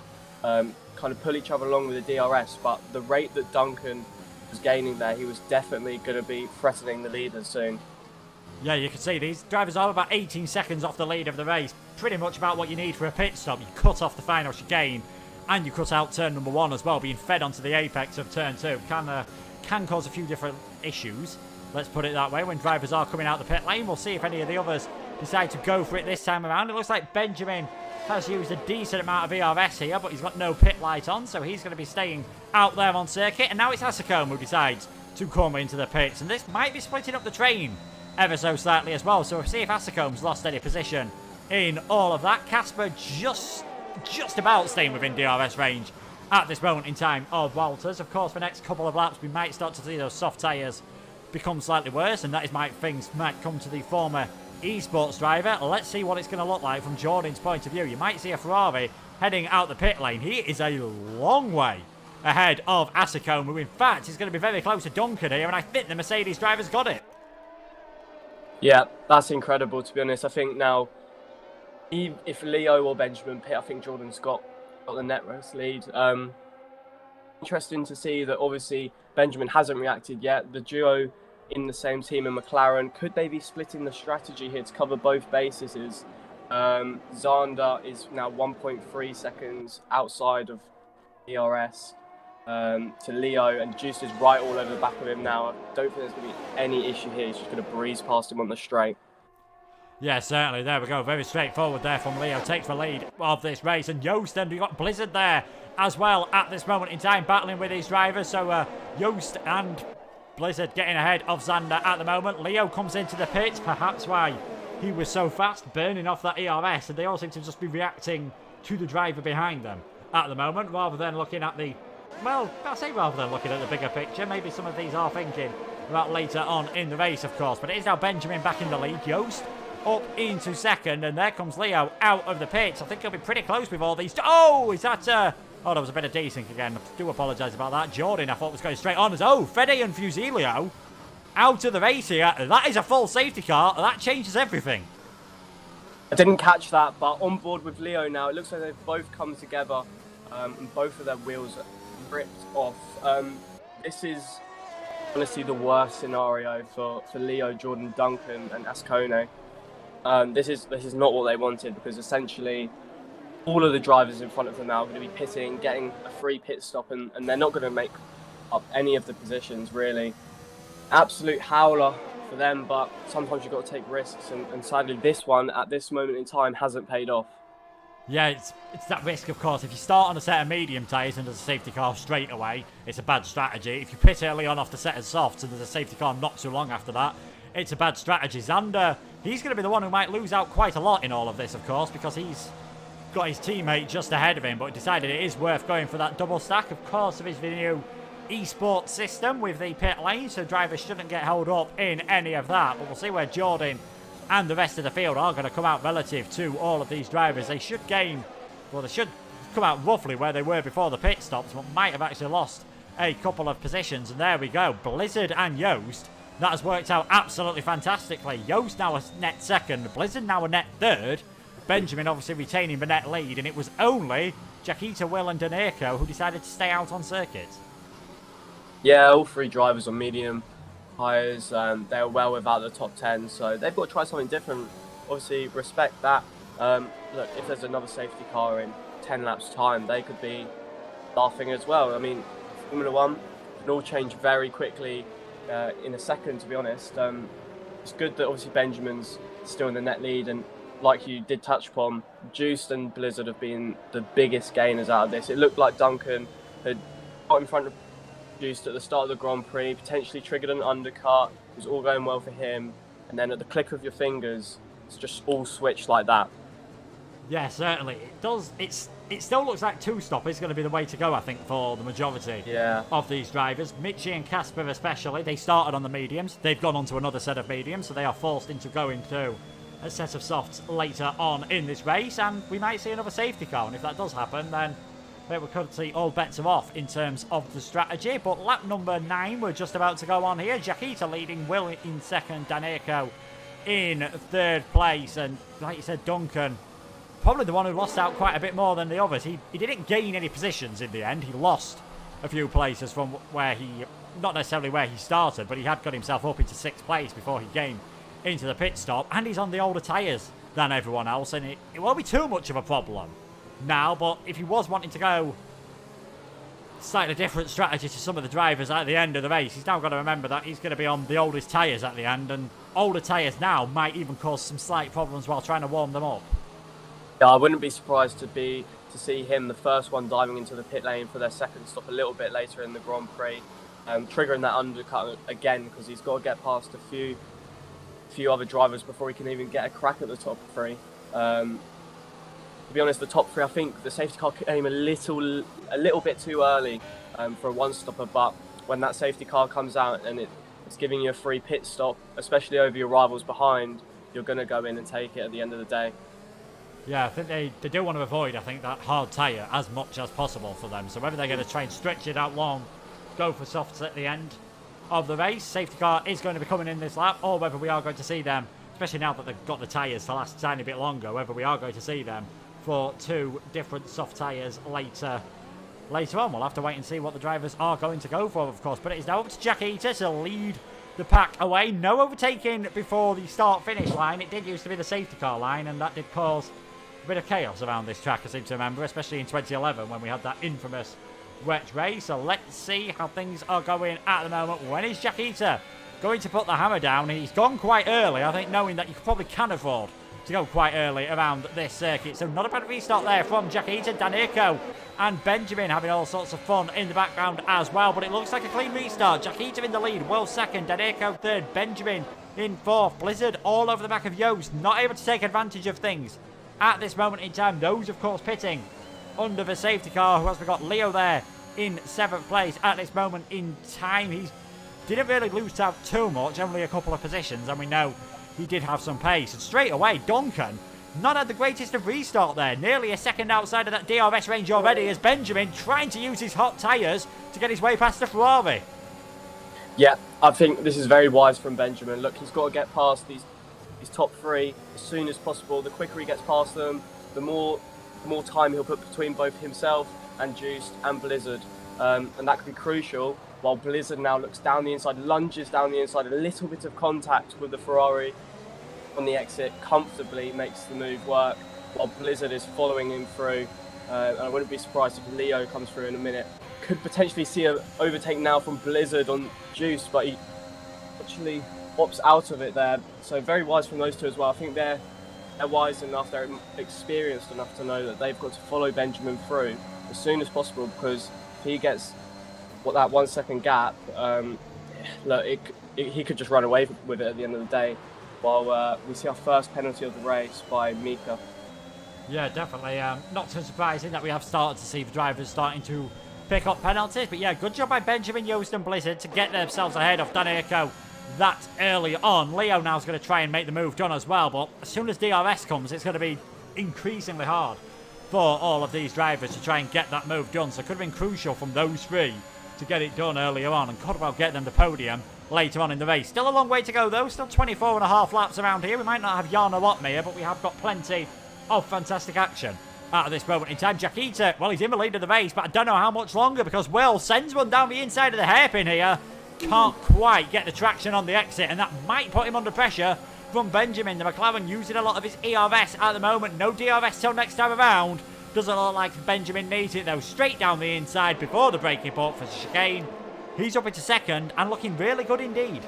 kind of pull each other along with the DRS, but the rate that Duncan was gaining there, he was definitely going to be threatening the leaders soon. Yeah, you can see these drivers are about 18 seconds off the lead of the race. Pretty much about what you need for a pit stop. You cut off the final chicane, and you cut out turn number 1 as well, being fed onto the apex of turn 2. Can cause a few different issues, let's put it that way, when drivers are coming out the pit lane. We'll see if any of the others decide to go for it this time around. It looks like Benjamin has used a decent amount of ERS here, but he's got no pit light on, so he's going to be staying out there on circuit. And now it's Asacombe who decides to come into the pits, and this might be splitting up the train ever so slightly as well. So we'll see if Asacombe's lost any position in all of that. Casper just about staying within DRS range at this moment in time of Walters. Of course, for the next couple of laps, we might start to see those soft tyres become slightly worse, and that is things might come to the former esports driver. Let's see what it's going to look like from Jordan's point of view. You might see a Ferrari heading out the pit lane. He is a long way ahead of Asicone, who in fact is going to be very close to Duncan here, and I think the Mercedes driver's got it. Yeah, that's incredible, to be honest. I think now, if Leo or Benjamin pit, I think Jordan's got the net race lead. Interesting to see that obviously Benjamin hasn't reacted yet. The duo in the same team in McLaren, could they be splitting the strategy here to cover both bases? Zander is now 1.3 seconds outside of ERS to Leo, and Juice is right all over the back of him now. I don't think there's going to be any issue here. He's just going to breeze past him on the straight. Yeah, certainly. There we go. Very straightforward there from Leo. Takes the lead of this race. And Joost, and we've got Blizzard there as well at this moment in time, battling with his drivers. So Joost and Blizzard getting ahead of Zander at the moment. Leo comes into the pits, perhaps why he was so fast, burning off that ERS. And they all seem to just be reacting to the driver behind them at the moment, rather than looking at the... Well, I say rather than looking at the bigger picture. Maybe some of these are thinking about later on in the race, of course. But it is now Benjamin back in the lead. Joost up into second, and there comes Leo out of the pits. I think he'll be pretty close with all these. Oh, is that... Oh, there was a bit of desync again. I do apologise about that. Jordan, I thought, was going straight on. Oh, Fede and Fusilio out of the race here. That is a full safety car. That changes everything. I didn't catch that, but on board with Leo now. It looks like they've both come together, and both of their wheels are ripped off. This is honestly the worst scenario for Leo, Jordan, Duncan, and Ascone. This is not what they wanted, because essentially all of the drivers in front of them now are going to be pitting, getting a free pit stop, and they're not going to make up any of the positions, really. Absolute howler for them, but sometimes you've got to take risks, and sadly this one, at this moment in time, hasn't paid off. Yeah, it's that risk, of course. If you start on a set of medium tyres and there's a safety car straight away, it's a bad strategy. If you pit early on off the set of softs and there's a safety car not too long after that, it's a bad strategy. Zander, he's going to be the one who might lose out quite a lot in all of this, of course, because he's got his teammate just ahead of him, but decided it is worth going for that double stack. Of course, there is the new esports system with the pit lane, so drivers shouldn't get held up in any of that. But we'll see where Jordan and the rest of the field are going to come out relative to all of these drivers. They should gain, well, they should come out roughly where they were before the pit stops, but might have actually lost a couple of positions. And there we go, Blizzard and Joost. That has worked out absolutely fantastically. Joost now a net second, Blizzard now a net third. Benjamin obviously retaining the net lead, and it was only Jaquita, Will and Danerco who decided to stay out on circuit. Yeah, all three drivers on medium tyres. They're well without the top 10, so they've got to try something different. Obviously, respect that. Look, if there's another safety car in 10 laps' time, they could be laughing as well. I mean, Formula 1 can all change very quickly in a second, to be honest. It's good that obviously Benjamin's still in the net lead, and like you did touch upon, Juice and Blizzard have been the biggest gainers out of this. It looked like Duncan had got in front of Juice at the start of the Grand Prix, potentially triggered an undercut. It was all going well for him, and then at the click of your fingers, it's just all switched like that. Yeah, certainly. It does. It still looks like two-stop is going to be the way to go, I think, for the majority of these drivers. Mitchie and Casper especially, they started on the mediums. They've gone on to another set of mediums, so they are forced into going through a set of softs later on in this race, and we might see another safety car, and if that does happen, then we could see all bets are off in terms of the strategy. But lap number 9, we're just about to go on here. Jaquita leading, Will in second, Danerco in third place, and like you said, Duncan, probably the one who lost out quite a bit more than the others. He didn't gain any positions in the end. He lost a few places from where he, not necessarily where he started, but he had got himself up into 6th place before he came into the pit stop, and he's on the older tyres than everyone else, and it won't be too much of a problem now. But if he was wanting to go slightly different strategy to some of the drivers at the end of the race, he's now got to remember that he's going to be on the oldest tyres at the end, and older tyres now might even cause some slight problems while trying to warm them up. Yeah, I wouldn't be surprised to see him the first one diving into the pit lane for their second stop a little bit later in the Grand Prix, triggering that undercut again, because he's got to get past a few other drivers before he can even get a crack at the top 3. To be honest, the top 3, I think the safety car came a little bit too early for a one-stopper, but when that safety car comes out and it's giving you a free pit stop, especially over your rivals behind, you're going to go in and take it at the end of the day. Yeah, I think they do want to avoid, I think, that hard tyre as much as possible for them. So whether they're going to try and stretch it out long, go for softs at the end of the race, safety car is going to be coming in this lap, or whether we are going to see them, especially now that they've got the tyres to last a tiny bit longer, whether we are going to see them for 2 different soft tyres later on. We'll have to wait and see what the drivers are going to go for, of course. But it is now up to Jack Eater to lead the pack away. No overtaking before the start-finish line. It did used to be the safety car line, and that did cause a bit of chaos around this track, I seem to remember, especially in 2011 when we had that infamous wet race. So let's see how things are going at the moment. When is Jack Eater going to put the hammer down? He's gone quite early, I think, knowing that you probably can afford to go quite early around this circuit. So not a bad restart there from Jack Eater. Danirko and Benjamin having all sorts of fun in the background as well. But it looks like a clean restart. Jack Eater in the lead, Will second, Danirko third, Benjamin in fourth. Blizzard all over the back of Yost, not able to take advantage of things at this moment in time. Those, of course, pitting under the safety car. Who else we got? Leo there in 7th place at this moment in time. He didn't really lose out too much, only a couple of positions, and we know he did have some pace. And straight away, Duncan not had the greatest of restart there. Nearly a second outside of that DRS range already as Benjamin trying to use his hot tyres to get his way past the Ferrari. Yeah, I think this is very wise from Benjamin. Look, he's got to get past these top 3 as soon as possible. The quicker he gets past them, the more time he'll put between both himself and Juiced and Blizzard. And that could be crucial, while Blizzard now looks down the inside, lunges down the inside, a little bit of contact with the Ferrari on the exit, comfortably makes the move work, while Blizzard is following him through. And I wouldn't be surprised if Leo comes through in a minute. Could potentially see an overtake now from Blizzard on Juice, but he actually opts out of it there. So very wise from those two as well. I think they're wise enough, they're experienced enough to know that they've got to follow Benjamin through as soon as possible, because if he gets that 1 second gap, look, he could just run away with it at the end of the day. While we see our first penalty of the race by Mika. Yeah, definitely. Not too surprising that we have started to see the drivers starting to pick up penalties. But yeah, good job by Benjamin, Yost and Blizzard to get themselves ahead of Danirko that early on. Leo now is going to try and make the move done as well. But as soon as DRS comes, it's going to be increasingly hard for all of these drivers to try and get that move done. So it could have been crucial from those 3 to get it done earlier on, and could well get them the podium later on in the race. Still a long way to go though, still 24 and a half laps around here. We might not have Jarno Otmir, but we have got plenty of fantastic action at this moment in time. Jack Eater, well, he's in the lead of the race, but I don't know how much longer, because Will sends one down the inside of the hairpin here. Can't quite get the traction on the exit, and that might put him under pressure from Benjamin. The McLaren using a lot of his ERS at the moment. No DRS till next time around. Doesn't look like Benjamin needs it though. Straight down the inside before the braking port for chicane. He's up into second and looking really good indeed.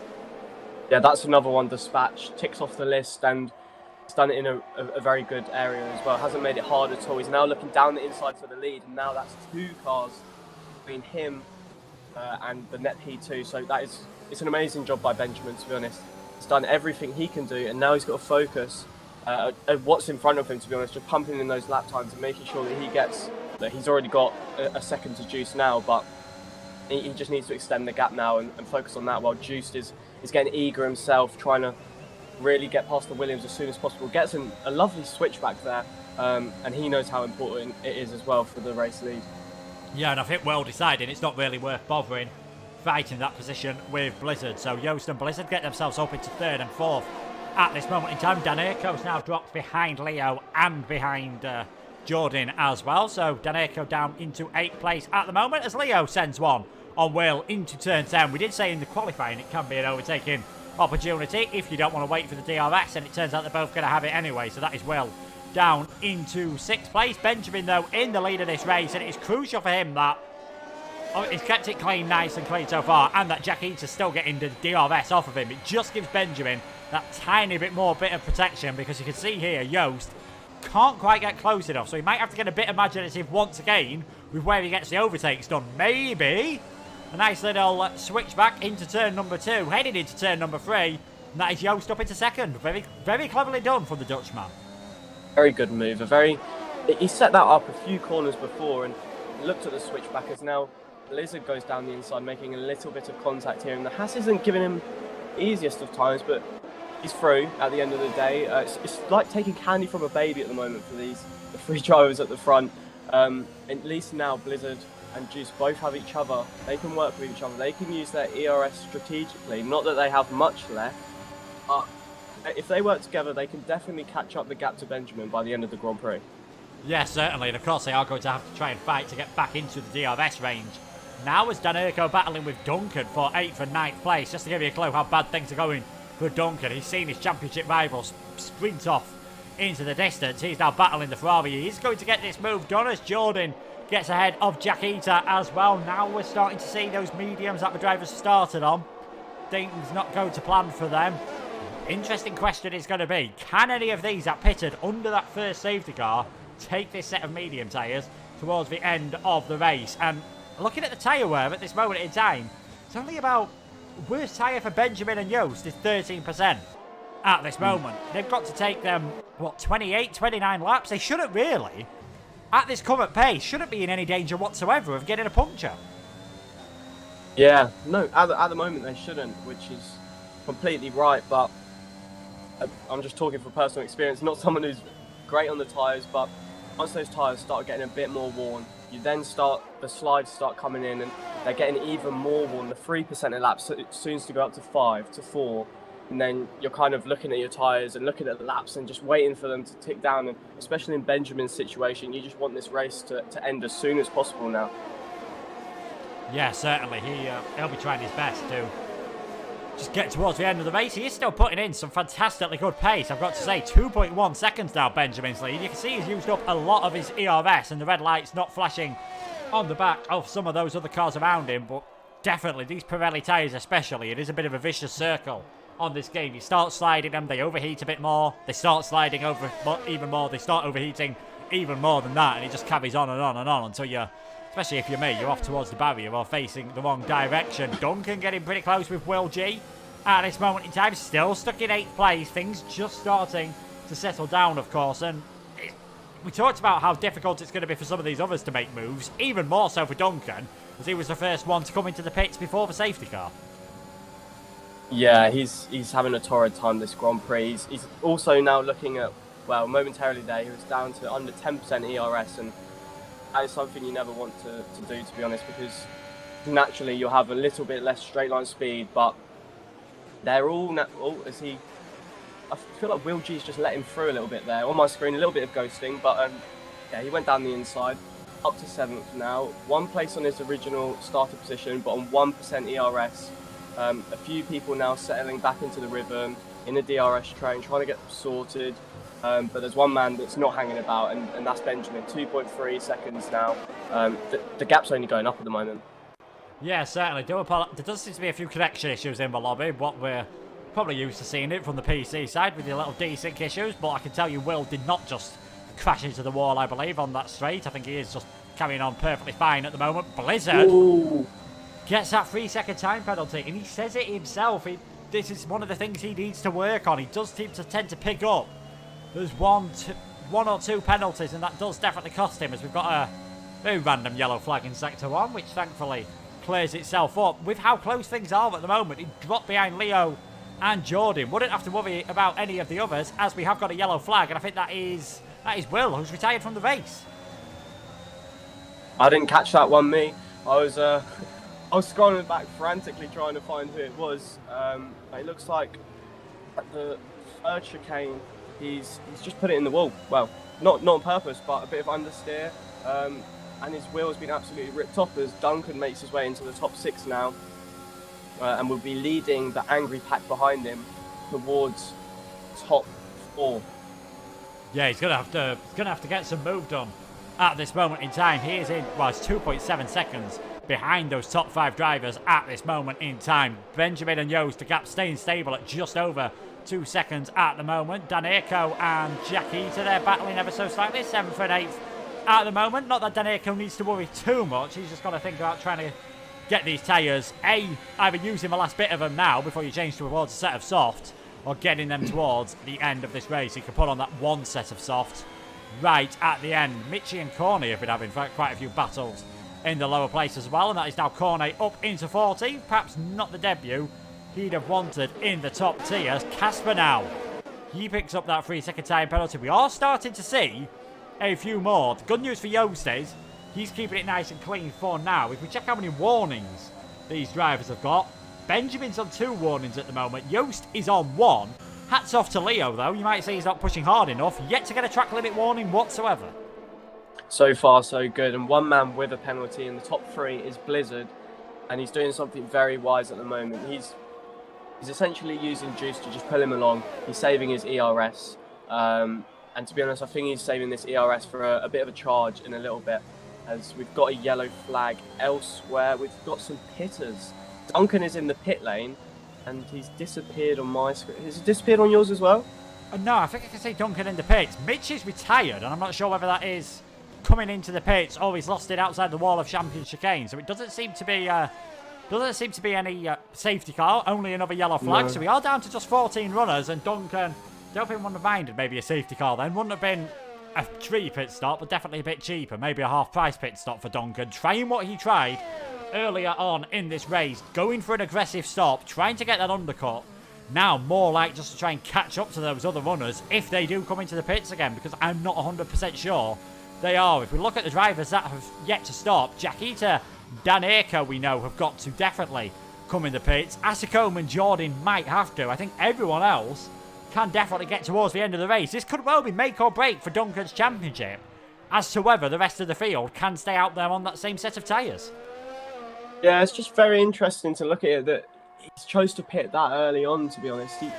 Yeah, that's another one dispatched, ticks off the list, and he's done it in a very good area as well. Hasn't made it hard at all. He's now looking down the inside for the lead, and now that's 2 cars between him and the net P2. So it's an amazing job by Benjamin, to be honest. He's done everything he can do, and now he's got to focus at what's in front of him, to be honest, just pumping in those lap times and making sure that he's already got a second to Juice now, but he just needs to extend the gap now and focus on that, while Juiced is getting eager himself, trying to really get past the Williams as soon as possible. Gets a lovely switch back there, and he knows how important it is as well for the race lead. Yeah, and I think well decided it's not really worth bothering fighting that position with Blizzard. So Yost and Blizzard get themselves up into 3rd and 4th at this moment in time. Danirko's now dropped behind Leo and behind Jordan as well. So Danirko down into 8th place at the moment as Leo sends one on Will into turn 10. We did say in the qualifying it can be an overtaking opportunity if you don't want to wait for the DRS, and it turns out they're both going to have it anyway. So that is Will down into 6th place. Benjamin, though, in the lead of this race, and it is crucial for him that he's kept it clean, nice and clean so far, and that Jack Eater's still getting the DRS off of him. It just gives Benjamin that tiny bit more bit of protection, because you can see here, Yost can't quite get close enough, so he might have to get a bit imaginative once again with where he gets the overtakes done. Maybe a nice little switch back into turn number 2, heading into turn number 3, and that is Yost up into 2nd. Very, very cleverly done from the Dutchman. Very good move. He set that up a few corners before and looked at the switchback as now Blizzard goes down the inside, making a little bit of contact here, and the Haas isn't giving him the easiest of times, but he's through at the end of the day. It's like taking candy from a baby at the moment for the three drivers at the front. At least now Blizzard and Juice both have each other. They can work with each other. They can use their ERS strategically. Not that they have much left, but if they work together, they can definitely catch up the gap to Benjamin by the end of the Grand Prix. Yeah, certainly. And of course, they are going to have to try and fight to get back into the DRS range. Now is Danerco battling with Duncan for 8th and 9th place. Just to give you a clue how bad things are going for Duncan. He's seen his championship rivals sprint off into the distance. He's now battling the Ferrari. He's going to get this move done as Jordan gets ahead of Jack Eater as well. Now we're starting to see those mediums that the drivers started on. Things not going to plan for them. Interesting question is going to be, can any of these that pitted under that first safety car take this set of medium tyres towards the end of the race? And looking at the tyre wear at this moment in time, it's only about, worst tyre for Benjamin and Joost is 13% at this moment. They've got to take them, what, 28, 29 laps? They shouldn't really, at this current pace, shouldn't be in any danger whatsoever of getting a puncture. Yeah, no, at the moment they shouldn't, which is completely right, but I'm just talking from personal experience, not someone who's great on the tyres, but once those tyres start getting a bit more worn, you then the slides start coming in and they're getting even more worn. The 3% of laps soon to go up to 5 to 4, and then you're kind of looking at your tyres and looking at the laps and just waiting for them to tick down. And especially in Benjamin's situation, you just want this race to end as soon as possible now. Yeah, certainly. He'll be trying his best to just get towards the end of the race. He is still putting in some fantastically good pace, I've got to say. 2.1 seconds now, Benjamin's lead. You can see he's used up a lot of his ERS and the red light's not flashing on the back of some of those other cars around him, but definitely these Pirelli tyres especially, it is a bit of a vicious circle on this game. You start sliding them, they overheat a bit more, they start sliding over even more, they start overheating even more than that, and it just carries on and on and on until you're, especially if you're me, you're off towards the barrier or facing the wrong direction. Duncan getting pretty close with Will G at this moment in time, still stuck in 8th place. Things just starting to settle down, of course, and we talked about how difficult it's going to be for some of these others to make moves, even more so for Duncan, as he was the first one to come into the pits before the safety car. Yeah, he's having a torrid time this Grand Prix. He's also now looking at, well, momentarily there, he was down to under 10% ERS, and that is something you never want to do, to be honest, because naturally you'll have a little bit less straight line speed, but they're all I feel like Will G's just let him through a little bit there. On my screen, a little bit of ghosting, but yeah, he went down the inside, up to 7th now. 1 place on his original starter position, but on 1% ERS. A few people now settling back into the rhythm in the DRS train, trying to get them sorted. But there's one man that's not hanging about, and that's Benjamin. 2.3 seconds now. The gap's only going up at the moment. Yeah, certainly. There does seem to be a few connection issues in the lobby, what we're probably used to seeing it from the PC side with the little desync issues, but I can tell you Will did not just crash into the wall, I believe, on that straight. I think he is just carrying on perfectly fine at the moment. Blizzard gets that 3-second time penalty, and he says it himself. This is one of the things he needs to work on. He does seem to tend to pick up. There's one or two penalties, and that does definitely cost him, as we've got a very random yellow flag in Sector 1, which thankfully clears itself up. With how close things are at the moment, he dropped behind Leo and Jordan. Wouldn't have to worry about any of the others, as we have got a yellow flag, and I think that is Will, who's retired from the race. I didn't catch that one, me. I was scrolling back frantically trying to find who it was. It looks like at the third chicane, he's just put it in the wall. Well, not on purpose, but a bit of understeer. And his wheel has been absolutely ripped off as Duncan makes his way into the top 6 now. And will be leading the angry pack behind him towards top 4. Yeah, he's gonna have to get some move done at this moment in time. He is in, well, it's 2.7 seconds behind those top 5 drivers at this moment in time. Benjamin and Joost, the gap staying stable at just over 2 seconds at the moment. Danerco and Jack Eater, they're battling ever so slightly, 7th and 8th at the moment. Not that Danerco needs to worry too much. He's just got to think about trying to get these tyres, either using the last bit of them now before you change towards a set of softs, or getting them towards the end of this race. He can put on that one set of softs right at the end. Mitchie and Corney have been having quite a few battles in the lower place as well, and that is now Corney up into 14. Perhaps not the debut he'd have wanted in the top tiers. Casper now, he picks up that 3-second time penalty. We are starting to see a few more. The good news for Yost is he's keeping it nice and clean for now. If we check how many warnings these drivers have got, Benjamin's on 2 warnings at the moment. Yost is on 1. Hats off to Leo, though. You might say he's not pushing hard enough. Yet to get a track limit warning whatsoever. So far, so good. And one man with a penalty in the top 3 is Blizzard. And he's doing something very wise at the moment. He's essentially using juice to just pull him along. He's saving his ERS. And to be honest, I think he's saving this ERS for a bit of a charge in a little bit. As we've got a yellow flag elsewhere. We've got some pitters. Duncan is in the pit lane. And he's disappeared on my screen. Has he disappeared on yours as well? No, I think I can see Duncan in the pits. Mitch is retired, and I'm not sure whether that is coming into the pits or he's lost it outside the wall of Champion Chicane. So it doesn't seem to be any safety car, only another yellow flag. No. So we are down to just 14 runners, and Duncan, don't think wouldn't have minded maybe a safety car then. Wouldn't have been a free pit stop, but definitely a bit cheaper. Maybe a half-price pit stop for Duncan. Trying what he tried earlier on in this race, going for an aggressive stop, trying to get that undercut. Now more like just to try and catch up to those other runners if they do come into the pits again, because I'm not 100% sure they are. If we look at the drivers that have yet to stop, Jaquita, Dan Aker we know have got to definitely come in the pits. Asicome and Jordan might have to. I think everyone else can definitely get towards the end of the race. This could well be make or break for Duncan's championship as to whether the rest of the field can stay out there on that same set of tyres. Yeah, it's just very interesting to look at it that he chose to pit that early on, to be honest. He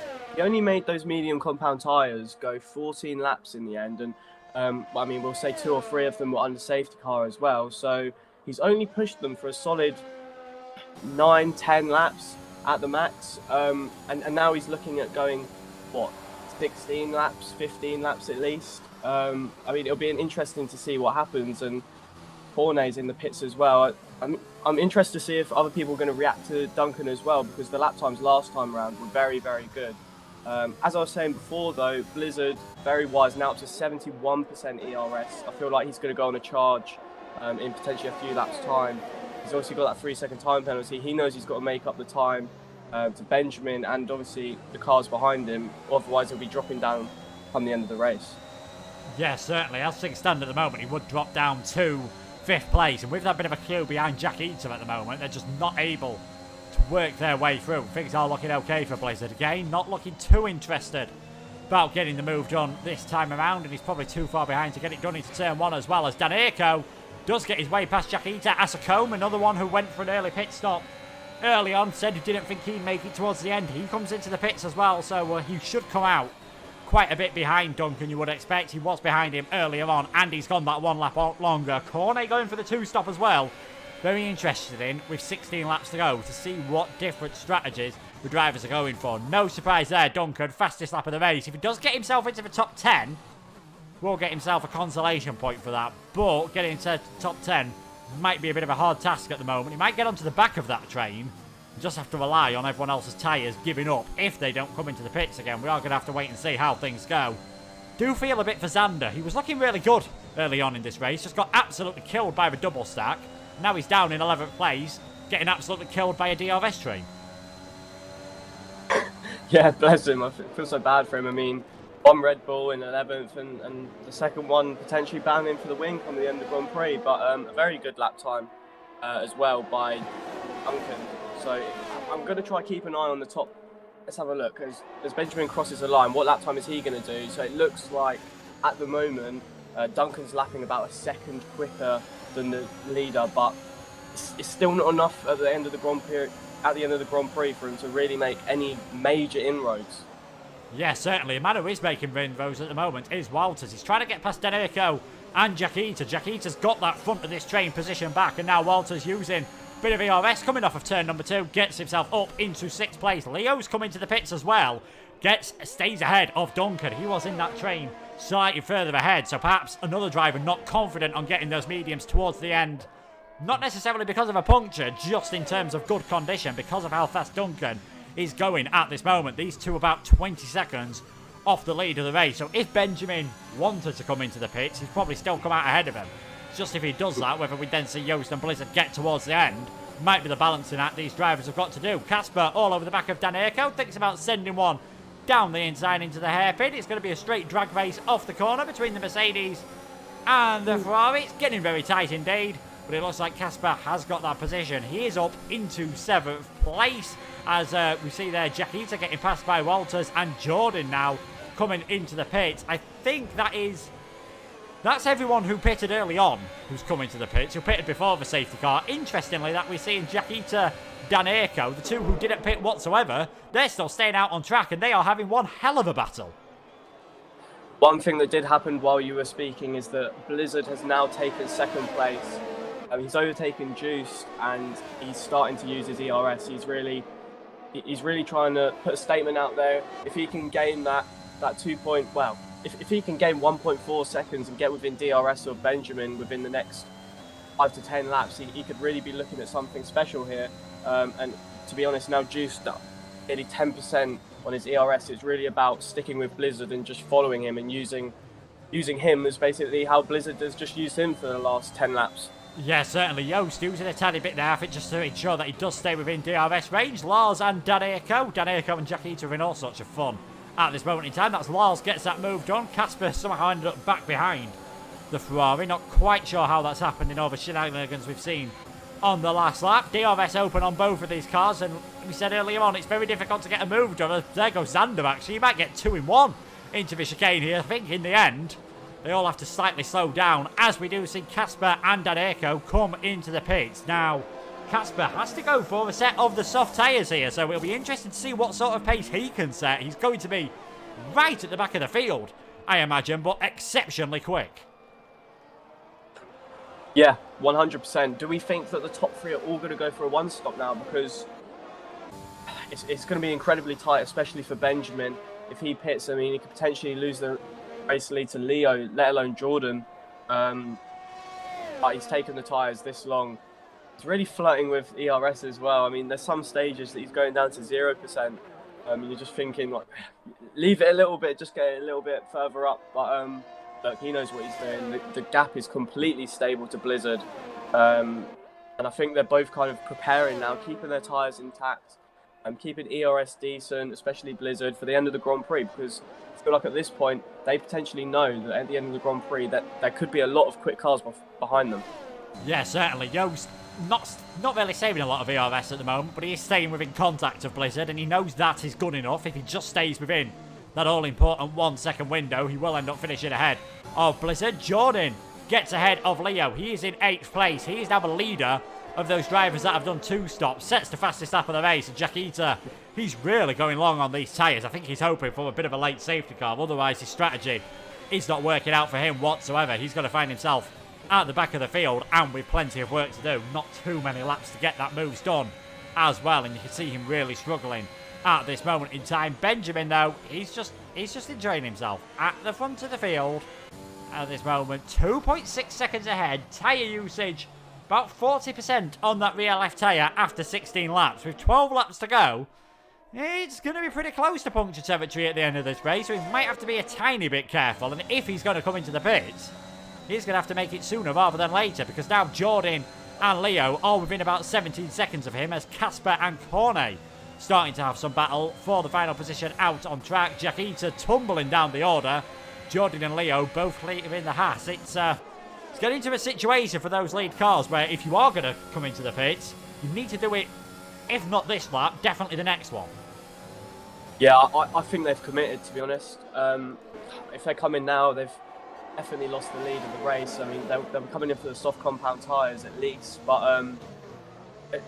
only made those medium compound tyres go 14 laps in the end. And, I mean, we'll say 2 or 3 of them were under safety car as well. So he's only pushed them for a solid 9, 10 laps at the max. And now he's looking at going, 16 laps, 15 laps at least. I mean, it'll be interesting to see what happens. And Hornet's in the pits as well. I'm interested to see if other people are going to react to Duncan as well, because the lap times last time around were very, very good. As I was saying before, though, Blizzard, very wise, now up to 71% ERS. I feel like he's going to go on a charge in potentially a few laps' time. He's obviously got that 3-second time penalty. He knows he's got to make up the time to Benjamin and obviously the cars behind him. Otherwise, he'll be dropping down come the end of the race. Yeah, certainly. As things stand at the moment, he would drop down to 5th place, and with that bit of a queue behind Jack Eaton at the moment, they're just not able to work their way through. Things are looking okay for Blizzard. Again, not looking too interested about getting the move done this time around, and he's probably too far behind to get it done into turn 1 as well, as Dan Aiko does get his way past Jack Eaton. Asacome, another one who went for an early pit stop early on, said he didn't think he'd make it towards the end. He comes into the pits as well, so he should come out quite a bit behind Duncan, you would expect. He was behind him earlier on, and he's gone that 1 lap longer. Cornet going for the 2-stop as well. Very interested in, with 16 laps to go, to see what different strategies the drivers are going for. No surprise there, Duncan, fastest lap of the race. If he does get himself into the top 10, will get himself a consolation point for that. But getting into top 10 might be a bit of a hard task at the moment. He might get onto the back of that train. Just have to rely on everyone else's tyres giving up if they don't come into the pits again. We are going to have to wait and see how things go. Do feel a bit for Xander. He was looking really good early on in this race. Just got absolutely killed by the double stack. Now he's down in 11th place, getting absolutely killed by a DRS train. Yeah, bless him. I feel so bad for him. I mean, one Red Bull in 11th and the second one potentially bounding for the win come the end of Grand Prix. But a very good lap time as well by Duncan. So I'm going to try keep an eye on the top. Let's have a look. As Benjamin crosses the line, what lap time is he going to do? So it looks like at the moment Duncan's lapping about a second quicker than the leader, but it's still not enough at the end of the Grand Prix for him to really make any major inroads. Yeah, certainly. A man who is making inroads at the moment is Walters. He's trying to get past Denico and Jaquita. Jaquita's got that front of this train position back, and now Walters using bit of ERS coming off of turn number 2, gets himself up into 6th place. Leo's coming to the pits as well. Stays ahead of Duncan. He was in that train slightly further ahead, so perhaps another driver not confident on getting those mediums towards the end. Not necessarily because of a puncture, just in terms of good condition, because of how fast Duncan is going at this moment. These two about 20 seconds off the lead of the race. So if Benjamin wanted to come into the pits, he'd probably still come out ahead of him. Just if he does that, whether we then see Yost and Blizzard get towards the end, might be the balancing act these drivers have got to do. Casper all over the back of Dan Aiko, thinks about sending one down the inside into the hairpin. It's going to be a straight drag race off the corner between the Mercedes and the Ferrari. It's getting very tight indeed, but it looks like Casper has got that position. He is up into 7th place, as we see there Jaquita getting passed by Walters, and Jordan now coming into the pits. I think that's everyone who pitted early on who's coming to the pits, who pitted before the safety car. Interestingly, that we're seeing Jaquita, Dan Aiko, the two who didn't pit whatsoever, they're still staying out on track, and they are having one hell of a battle. One thing that did happen while you were speaking is that Blizzard has now taken 2nd place. He's overtaken Juiced, and he's starting to use his ERS. He's really trying to put a statement out there. If he can gain that 2 point, well, if he can gain 1.4 seconds and get within DRS or Benjamin within the next 5 to 10 laps, he could really be looking at something special here. And to be honest, now Juiced nearly 10% on his ERS. It's really about sticking with Blizzard and just following him and using him as basically how Blizzard has just used him for the last 10 laps. Yeah, certainly. Yost using a tiny bit there, I think, just to ensure that he does stay within DRS range. Lars and Dan Aiko. Dan Aiko and Jaquita are in all sorts of fun at this moment in time. That's Lars gets that move done. Casper somehow ended up back behind the Ferrari. Not quite sure how that's happened in all the shenanigans we've seen on the last lap. DRS open on both of these cars, and we said earlier on, it's very difficult to get a move done. There goes Zander, actually. He might get 2 in 1 into the chicane here. I think in the end, they all have to slightly slow down, as we do see Casper and Dan Aiko come into the pits. Now, Casper has to go for a set of the soft tyres here, so it'll be interesting to see what sort of pace he can set. He's going to be right at the back of the field, I imagine, but exceptionally quick. Yeah, 100%. Do we think that the top 3 are all going to go for a 1-stop now? Because it's going to be incredibly tight, especially for Benjamin. If he pits, I mean, he could potentially lose the race lead to Leo, let alone Jordan. But he's taken the tyres this long. He's really flirting with ERS as well. I mean, there's some stages that he's going down to 0%. You're just thinking, like, leave it a little bit, just get it a little bit further up. But look, he knows what he's doing. The gap is completely stable to Blizzard. And I think they're both kind of preparing now, keeping their tyres intact, and keeping ERS decent, especially Blizzard, for the end of the Grand Prix, because I feel like at this point, they potentially know that at the end of the Grand Prix that there could be a lot of quick cars behind them. Yeah, certainly. Yost not really saving a lot of ERS at the moment, but he is staying within contact of Blizzard, and he knows that is good enough. If he just stays within that all-important 1 second window, he will end up finishing ahead of Blizzard. Jordan gets ahead of Leo. He is in 8th place. He is now the leader of those drivers that have done 2 stops. Sets the fastest lap of the race. And Jaquita, he's really going long on these tyres. I think he's hoping for a bit of a late safety car. Otherwise, his strategy is not working out for him whatsoever. He's going to find himself at the back of the field, and with plenty of work to do. Not too many laps to get that moves done as well, and you can see him really struggling at this moment in time. Benjamin, though, he's just enjoying himself at the front of the field at this moment. 2.6 seconds ahead. Tyre usage about 40% on that rear left tyre after 16 laps. With 12 laps to go, it's going to be pretty close to puncture territory at the end of this race, so he might have to be a tiny bit careful. And if he's going to come into the pits, he's going to have to make it sooner rather than later, because now Jordan and Leo are within about 17 seconds of him, as Casper and Cornet starting to have some battle for the final position out on track. Jaquita tumbling down the order. Jordan and Leo both leaving the Haas. It's getting to a situation for those lead cars where if you are going to come into the pits, you need to do it, if not this lap, definitely the next one. Yeah, I think they've committed, to be honest. If they come in now, they've definitely lost the lead of the race. I mean, they were coming in for the soft compound tyres at least, but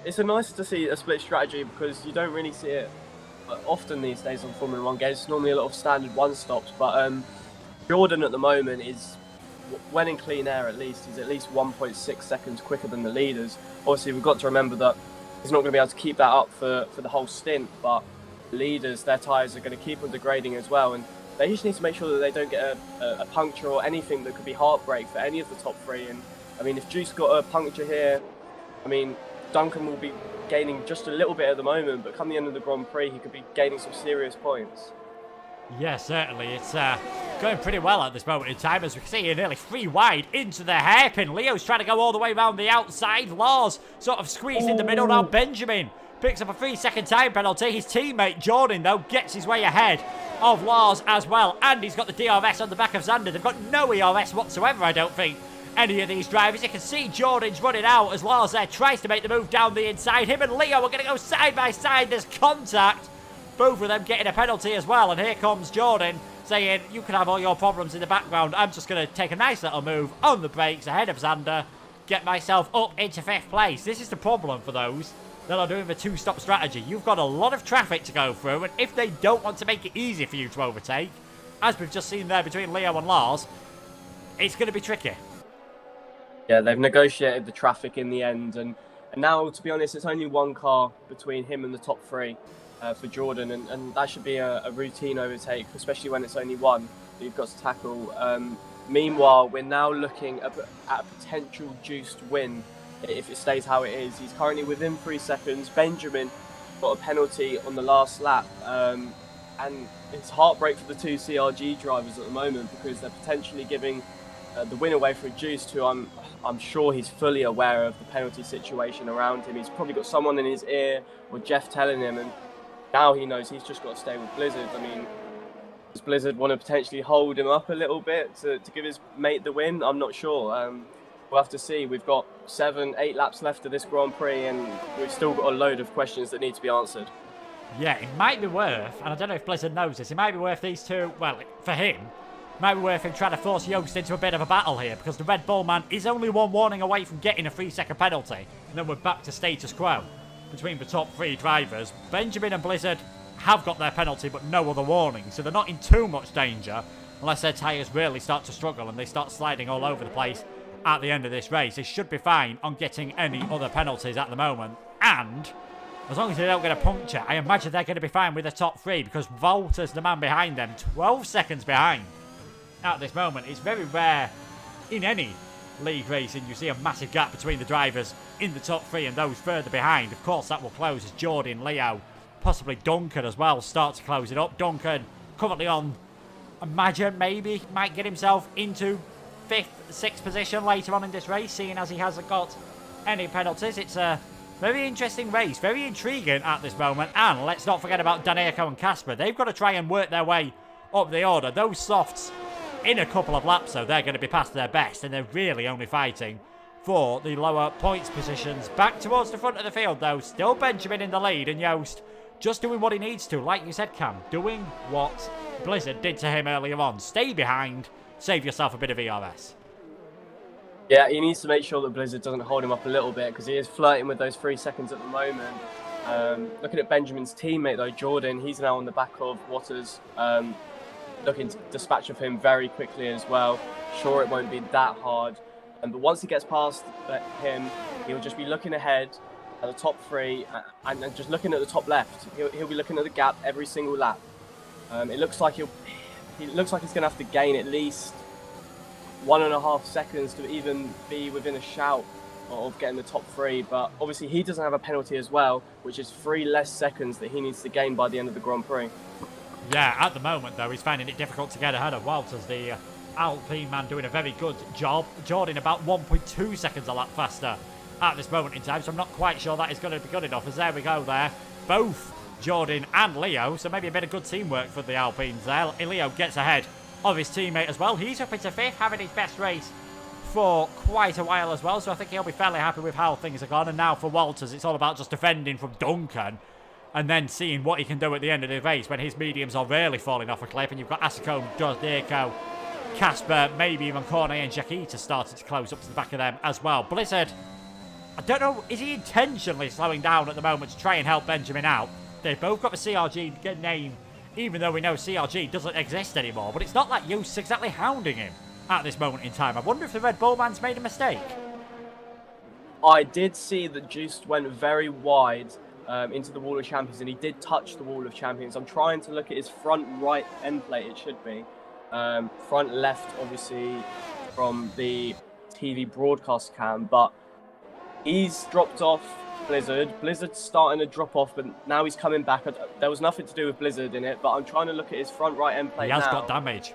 it's nice to see a split strategy, because you don't really see it often these days on Formula 1 games. It's normally a lot of standard 1-stops, but Jordan at the moment is, when in clean air at least, he's at least 1.6 seconds quicker than the leaders. Obviously, we've got to remember that he's not going to be able to keep that up for the whole stint, but the leaders, their tyres are going to keep on degrading as well, and they just need to make sure that they don't get a puncture or anything that could be heartbreak for any of the top 3. And I mean, if Juice got a puncture here, I mean, Duncan will be gaining just a little bit at the moment, but come the end of the Grand Prix, he could be gaining some serious points. Yeah, certainly. It's going pretty well at this moment in time, as we can see here, nearly 3 wide into the hairpin. Leo's trying to go all the way around the outside. Lars sort of squeezed in the middle. Now Benjamin picks up a 3-second time penalty. His teammate Jordan, though, gets his way ahead of Lars as well. And he's got the DRS on the back of Xander. They've got no ERS whatsoever, I don't think, any of these drivers. You can see Jordan's running out as Lars there tries to make the move down the inside. Him and Leo are going to go side by side. There's contact. Both of them getting a penalty as well. And here comes Jordan saying, you can have all your problems in the background. I'm just going to take a nice little move on the brakes ahead of Xander. Get myself up into 5th place. This is the problem for those that are doing the 2-stop strategy. You've got a lot of traffic to go through. And if they don't want to make it easy for you to overtake, as we've just seen there between Leo and Lars, it's going to be tricky. Yeah, they've negotiated the traffic in the end. And now, to be honest, it's only one car between him and the top 3. For Jordan, and that should be a routine overtake, especially when it's only one that you've got to tackle. Meanwhile, we're now looking at a potential juiced win if it stays how it is. He's currently within 3 seconds. Benjamin got a penalty on the last lap, and it's heartbreak for the 2 CRG drivers at the moment, because they're potentially giving the win away for a juiced, who I'm sure he's fully aware of the penalty situation around him. He's probably got someone in his ear or Jeff telling him, and now he knows he's just got to stay with Blizzard. I mean, does Blizzard want to potentially hold him up a little bit to give his mate the win? I'm not sure. We'll have to see. We've got 7-8 laps left of this Grand Prix, and we've still got a load of questions that need to be answered. Yeah, it might be worth, and I don't know if Blizzard knows this, it might be worth these two, well, for him, it might be worth him trying to force Yost into a bit of a battle here, because the Red Bull man is only 1 warning away from getting a 3-second penalty, and then we're back to status quo between the top 3 drivers. Benjamin and Blizzard have got their penalty, but no other warning, so they're not in too much danger unless their tyres really start to struggle and they start sliding all over the place at the end of this race. They should be fine on getting any other penalties at the moment, and as long as they don't get a puncture, I imagine they're going to be fine with the top 3, because Walter's the man behind them, 12 seconds behind at this moment. It's very rare in any league racing you see a massive gap between the drivers in the top 3 and those further behind. Of course, that will close as Jordan, Leo, possibly Duncan as well start to close it up. Duncan currently on, imagine, maybe might get himself into 5th, 6th position later on in this race, seeing as he hasn't got any penalties. It's a very interesting race, very intriguing at this moment. And let's not forget about Daneyko and Casper. They've got to try and work their way up the order. Those softs, in a couple of laps, though, they're going to be past their best, and they're really only fighting for the lower points positions. Back towards the front of the field, though, still Benjamin in the lead, and Yost just doing what he needs to, like you said, Cam, doing what Blizzard did to him earlier on. Stay behind, save yourself a bit of ERS. Yeah, he needs to make sure that Blizzard doesn't hold him up a little bit, because he is flirting with those 3 seconds at the moment. Looking at Benjamin's teammate, though, Jordan, he's now on the back of Waters, looking to dispatch of him very quickly as well. Sure, it won't be that hard, but once he gets past him, he'll just be looking ahead at the top 3 and just looking at the top left. He'll be looking at the gap every single lap. It looks like he's going to have to gain at least 1.5 seconds to even be within a shout of getting the top 3, but obviously he doesn't have a penalty as well, which is 3 less seconds that he needs to gain by the end of the Grand Prix. Yeah, at the moment, though, he's finding it difficult to get ahead of Walters, the Alpine man, doing a very good job. Jordan about 1.2 seconds a lap faster at this moment in time, so I'm not quite sure that is going to be good enough, as there we go there. Both Jordan and Leo, so maybe a bit of good teamwork for the Alpines there. Leo gets ahead of his teammate as well. He's up into 5th, having his best race for quite a while as well, so I think he'll be fairly happy with how things are gone. And now for Walters, it's all about just defending from Duncan and then seeing what he can do at the end of the race when his mediums are really falling off a cliff. And you've got Asako, Daneyko, Casper, maybe even Cornet and Jaquita starting to close up to the back of them as well. Blizzard, I don't know, is he intentionally slowing down at the moment to try and help Benjamin out? They've both got the CRG name, even though we know CRG doesn't exist anymore, but it's not like Youst's exactly hounding him at this moment in time. I wonder if the Red Bull man's made a mistake. I did see that Juiced went very wide into the Wall of Champions, and he did touch the Wall of Champions. I'm trying to look at his front right end plate, it should be. Front left, obviously, from the TV broadcast cam, but he's dropped off Blizzard. Blizzard's starting to drop off, but now he's coming back. There was nothing to do with Blizzard in it, but I'm trying to look at his front right end plate now. He has got damage.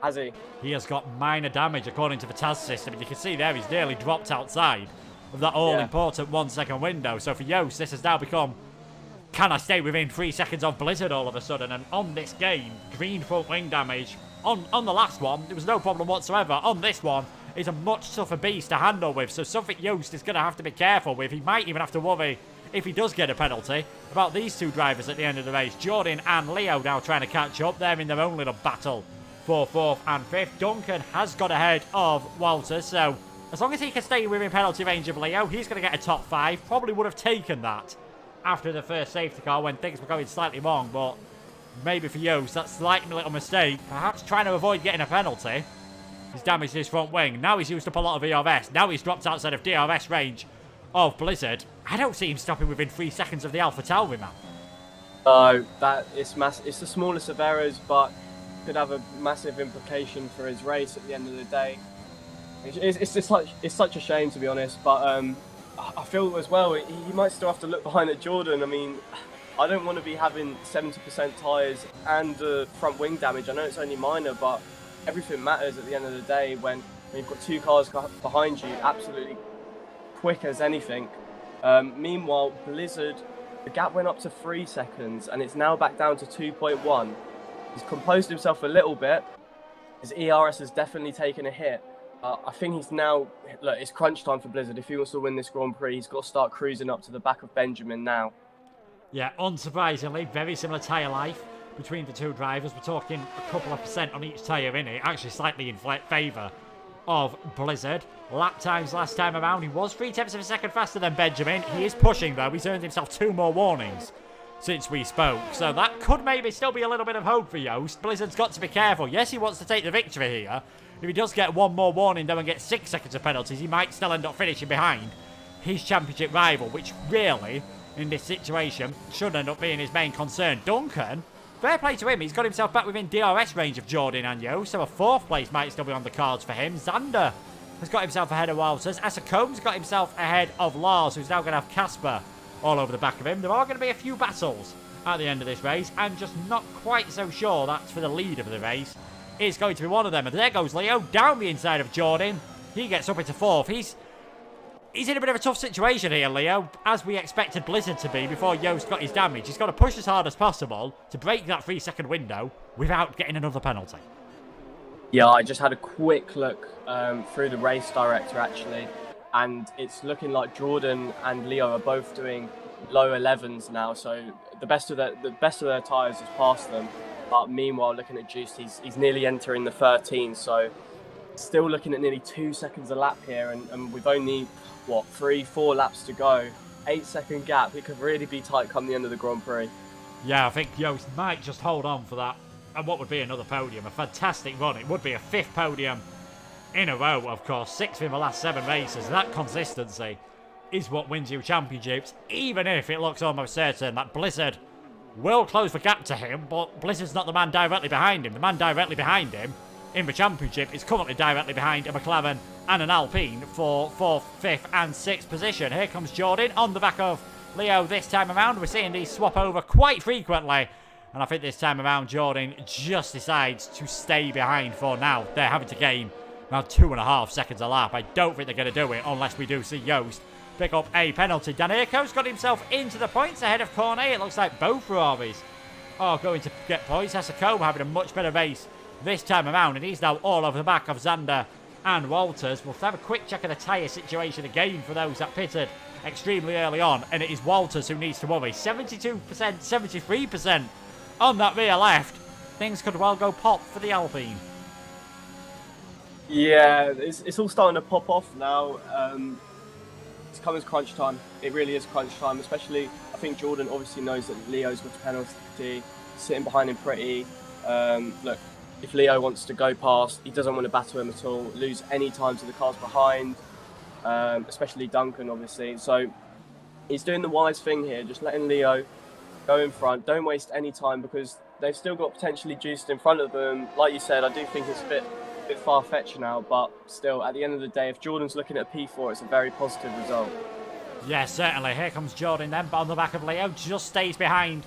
Has he? He has got minor damage according to the TAS system, and you can see there he's nearly dropped outside of that all-important 1 second window. So for Yost, this has now become, can I stay within 3 seconds of Blizzard all of a sudden? And on this game, green front wing damage, on the last one, there was no problem whatsoever. On this one, is a much tougher beast to handle with, so something Yost is going to have to be careful with. He might even have to worry, if he does get a penalty, about these two drivers at the end of the race. Jordan and Leo now trying to catch up. They're in their own little battle for 4th and 5th. Duncan has got ahead of Walters, so as long as he can stay within penalty range of Leo, he's going to get a top 5. Probably would have taken that after the first safety car when things were going slightly wrong, but maybe for Yost, that slight little mistake, perhaps trying to avoid getting a penalty, he's damaged his front wing. Now he's used up a lot of ERS. Now he's dropped outside of DRS range of Blizzard. I don't see him stopping within 3 seconds of the Alpha Tauri, man. No, it's the smallest of errors, but could have a massive implication for his race at the end of the day. It's such a shame, to be honest, but I feel as well he might still have to look behind at Jordan. I mean, I don't want to be having 70% tyres and front wing damage. I know it's only minor, but everything matters at the end of the day when you've got 2 cars behind you, absolutely quick as anything. Meanwhile, Blizzard, the gap went up to 3 seconds and it's now back down to 2.1. He's composed himself a little bit. His ERS has definitely taken a hit. I think he's now, look, it's crunch time for Blizzard. If he wants to win this Grand Prix, he's got to start cruising up to the back of Benjamin now. Yeah, unsurprisingly, very similar tyre life between the two drivers. We're talking a couple of percent on each tyre in it, actually slightly in favour of Blizzard. Lap times last time around, he was 3/10 of a second faster than Benjamin. He is pushing though, he's earned himself 2 more warnings since we spoke, so that could maybe still be a little bit of hope for Yost. Blizzard's got to be careful. Yes, he wants to take the victory here. If he does get 1 more warning though and get 6 seconds of penalties, he might still end up finishing behind his championship rival, which really, in this situation, should end up being his main concern. Duncan, fair play to him, he's got himself back within DRS range of Jordan and Yost, so a 4th place might still be on the cards for him. Xander has got himself ahead of Walters. Asacomb's got himself ahead of Lars, who's now going to have Casper all over the back of him. There are going to be a few battles at the end of this race. I'm just not quite so sure that's for the lead of the race. It's going to be one of them. And there goes Leo down the inside of Jordan. He gets up into 4th. He's in a bit of a tough situation here, Leo, as we expected Blizzard to be before Yost got his damage. He's got to push as hard as possible to break that 3-second window without getting another penalty. Yeah, I just had a quick look through the race director actually, and it's looking like Jordan and Leo are both doing low 11s now. So the best of their tyres has passed them. But meanwhile, looking at Juiced, he's nearly entering the 13. So still looking at nearly 2 seconds a lap here, and we've only 3-4 laps to go. 8-second gap. It could really be tight come the end of the Grand Prix. Yeah, I think Yost might just hold on for that. And what would be another podium? A fantastic run. It would be a 5th podium in a row, of course. 6th in the last 7 races. That consistency is what wins you championships, even if it looks almost certain that Blizzard will close the gap to him, but Blizzard's not the man directly behind him. The man directly behind him in the championship is currently directly behind a McLaren and an Alpine for 4th, 5th and 6th position. Here comes Jordan on the back of Leo this time around. We're seeing these swap over quite frequently, and I think this time around Jordan just decides to stay behind for now. They're having to gain around 2.5 seconds a lap. I don't think they're going to do it unless we do see Yost pick up a penalty. Danirko's got himself into the points ahead of Cornet. It looks like both Ferraris are going to get points. Hasakoma having a much better race this time around, and he's now all over the back of Xander and Walters. We'll have a quick check of the tyre situation again for those that pitted extremely early on, and it is Walters who needs to worry. 72%, 73% on that rear left. Things could well go pop for the Alpine. Yeah, it's all starting to pop off now. It's coming crunch time. It really is crunch time, especially I think Jordan obviously knows that Leo's got a penalty, sitting behind him pretty. Look, if Leo wants to go past, he doesn't want to battle him at all, lose any time to the cars behind, especially Duncan obviously. So he's doing the wise thing here, just letting Leo go in front. Don't waste any time because they've still got potentially Juiced in front of them. Like you said, I do think it's a bit far-fetched now, but still, at the end of the day, if Jordan's looking at a P4, it's a very positive result. Yeah, certainly. Here comes Jordan then, but on the back of Leo, just stays behind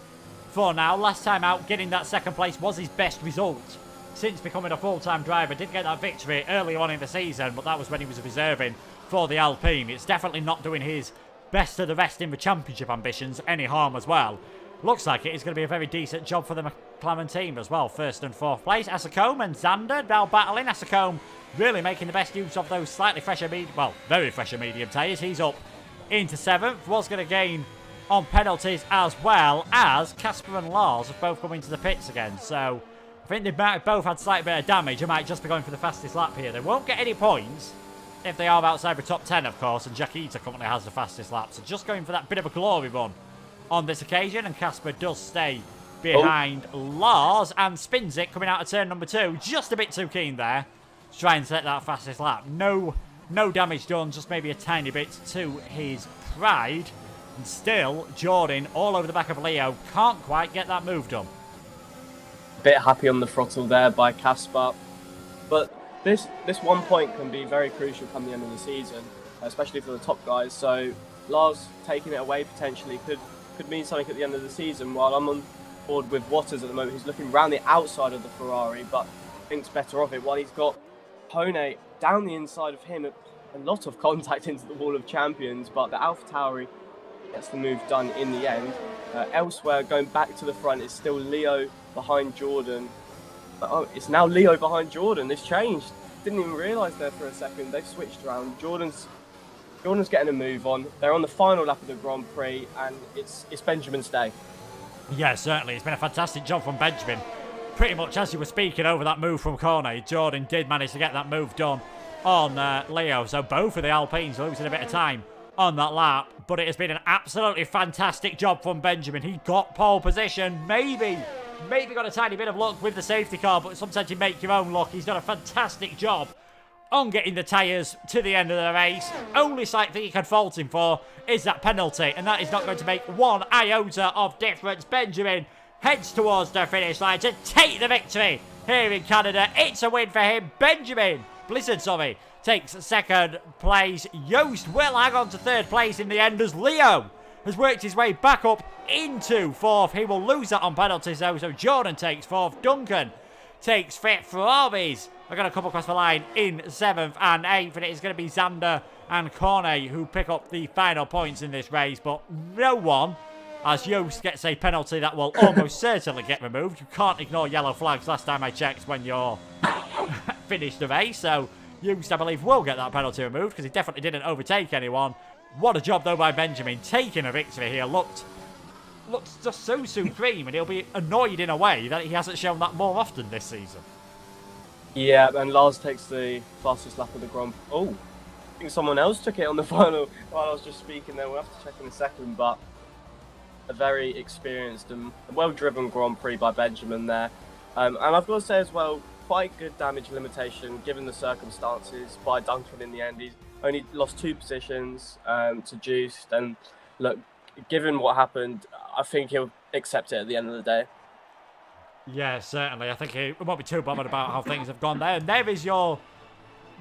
for now. Last time out, getting that 2nd place was his best result since becoming a full-time driver. Did get that victory early on in the season, but that was when he was reserving for the Alpine. It's definitely not doing his best of the rest in the championship ambitions any harm as well. Looks like it is going to be a very decent job for the McLaren team as well. First and fourth place, Asacombe and Zander now battling. Asacombe really making the best use of those slightly fresher, very fresher medium tyres. He's up into 7th. Was going to gain on penalties as well as Casper and Lars have both come into the pits again. So I think they might have both had slight bit of damage. They might just be going for the fastest lap here. They won't get any points if they are outside the top 10, of course. And Jaquita currently has the fastest lap. So just going for that bit of a glory run on this occasion, and Casper does stay behind Lars and spins it coming out of turn number 2. Just a bit too keen there to try and set that fastest lap. No damage done, just maybe a tiny bit to his pride. And still, Jordan all over the back of Leo, can't quite get that move done. A bit happy on the throttle there by Casper, but this 1 point can be very crucial come the end of the season, especially for the top guys. So Lars taking it away potentially could mean something at the end of the season, while I'm on board with Waters at the moment, who's looking around the outside of the Ferrari, but thinks better of it, while he's got Hone down the inside of him. A lot of contact into the wall of champions, but the AlphaTauri gets the move done in the end. Elsewhere, going back to the front, is still Leo behind Jordan. Oh, it's now Leo behind Jordan. This changed. Didn't even realise there for a second. They've switched around. Jordan's getting a move on. They're on the final lap of the Grand Prix, and it's Benjamin's day. Yeah, certainly. It's been a fantastic job from Benjamin. Pretty much as you were speaking over that move from Cornet, Jordan did manage to get that move done on Leo. So both of the Alpines losing a bit of time on that lap, but it has been an absolutely fantastic job from Benjamin. He got pole position, maybe got a tiny bit of luck with the safety car, but sometimes you make your own luck. He's done a fantastic job on getting the tyres to the end of the race. Only slight thing you can fault him for is that penalty, and that is not going to make one iota of difference. Benjamin heads towards the finish line to take the victory here in Canada. It's a win for him. Blizzard, takes second place. Yost will hang on to third place in the end as Leo has worked his way back up into 4th. He will lose that on penalties though, so Jordan takes 4th. Duncan takes 5th. Ferraris are going to come across the line in 7th and 8th, and it is going to be Zander and Cornet who pick up the final points in this race, but no one, as Yost gets a penalty that will almost certainly get removed. You can't ignore yellow flags last time I checked when you're finished the race, so Yost, I believe, will get that penalty removed because he definitely didn't overtake anyone. What a job, though, by Benjamin, taking a victory here. Looked just so supreme, and he'll be annoyed in a way that he hasn't shown that more often this season. Yeah, and Lars takes the fastest lap of the Grand Prix. Oh, I think someone else took it on the final while I was just speaking there. We'll have to check in a second, but a very experienced and well-driven Grand Prix by Benjamin there. And I've got to say as well, quite good damage limitation given the circumstances by Duncan in the end. He's only lost 2 positions to Juiced, and look, given what happened, I think he'll accept it at the end of the day. Yeah, certainly. I think he won't be too bothered about how things have gone there. And there is your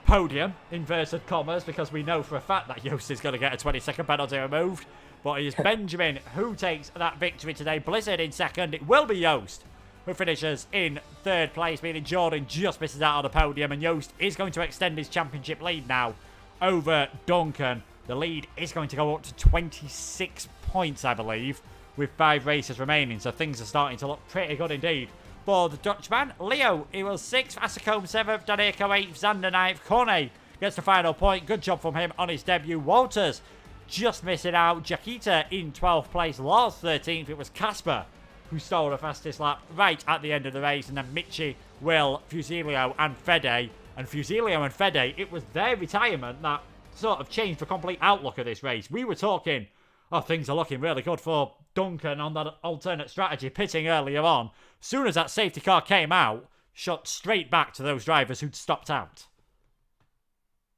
podium, inverted commas, because we know for a fact that Yost is going to get a 20-second penalty removed. But it is Benjamin who takes that victory today. Blizzard in second. It will be Yost who finishes in third place, meaning Jordan just misses out on the podium, and Yost is going to extend his championship lead now over Duncan. The lead is going to go up to 26 points, I believe, with 5 races remaining, so things are starting to look pretty good indeed for the Dutchman. Leo, he was 6th, Asacombe 7th, Daneko 8th, Zander 9th, Cornet gets the final point. Good job from him on his debut. Walters just missing out. Jaquita in 12th place, Lars 13th. It was Casper who stole the fastest lap right at the end of the race, and then Michi, Will, Fusilio and Fede. And Fusilio and Fede, it was their retirement that sort of changed the complete outlook of this race. We were talking, oh, things are looking really good for Duncan on that alternate strategy, pitting earlier on. Soon as that safety car came out, shot straight back to those drivers who'd stopped out.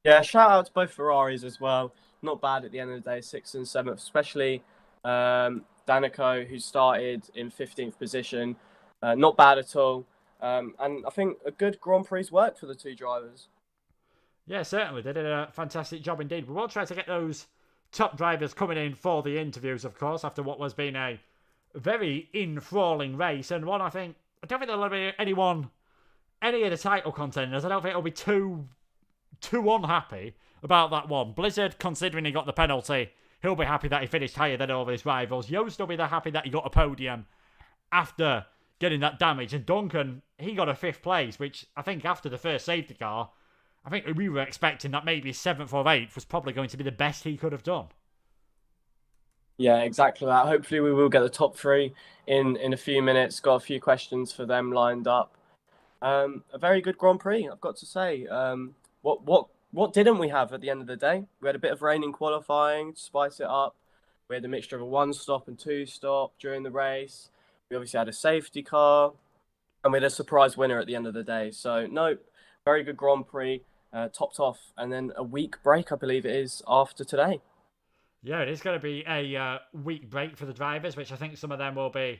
Yeah, shout out to both Ferraris as well. Not bad at the end of the day, 6th and 7th, especially Daneko, who started in 15th position. Not bad at all. And I think a good Grand Prix work for the 2 drivers. Yeah, certainly. They did a fantastic job indeed. We will try to get those top drivers coming in for the interviews, of course, after what has been a very enthralling race, and one I don't think there'll be anyone any of the title contenders, I don't think it'll be too unhappy about that one. Blizzard, considering he got the penalty, he'll be happy that he finished higher than all of his rivals. Yost will be happy that he got a podium after getting that damage. And Duncan, he got a 5th place, which I think after the first safety car, I think we were expecting that maybe 7th or 8th was probably going to be the best he could have done. Yeah, exactly that. Hopefully we will get the top 3 in a few minutes. Got a few questions for them lined up. A very good Grand Prix, I've got to say. What didn't we have at the end of the day? We had a bit of rain in qualifying to spice it up. We had a mixture of a 1-stop and 2-stop during the race. We obviously had a safety car. And we had a surprise winner at the end of the day. So, no, very good Grand Prix, topped off. And then a week break, I believe it is, after today. Yeah, it is going to be a week break for the drivers, which I think some of them will be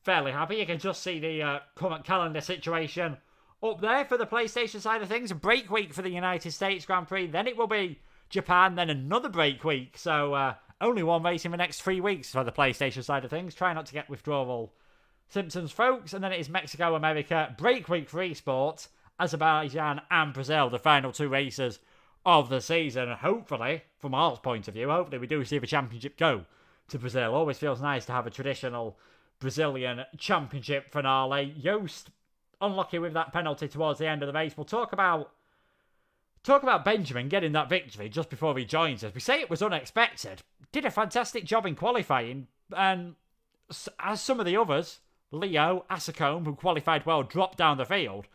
fairly happy. You can just see the current calendar situation up there for the PlayStation side of things. A break week for the United States Grand Prix. Then it will be Japan, then another break week. So only one race in the next 3 weeks for the PlayStation side of things. Try not to get withdrawal symptoms, folks. And then it is Mexico, America. Break week for esports. Azerbaijan and Brazil, the final 2 races of the season. Hopefully, from our point of view, hopefully we do see the championship go to Brazil. Always feels nice to have a traditional Brazilian championship finale. Yost, unlucky with that penalty towards the end of the race. We'll talk about Benjamin getting that victory just before he joins us. We say it was unexpected. Did a fantastic job in qualifying, and as some of the others, Leo, Asacombe, who qualified well, dropped down the field,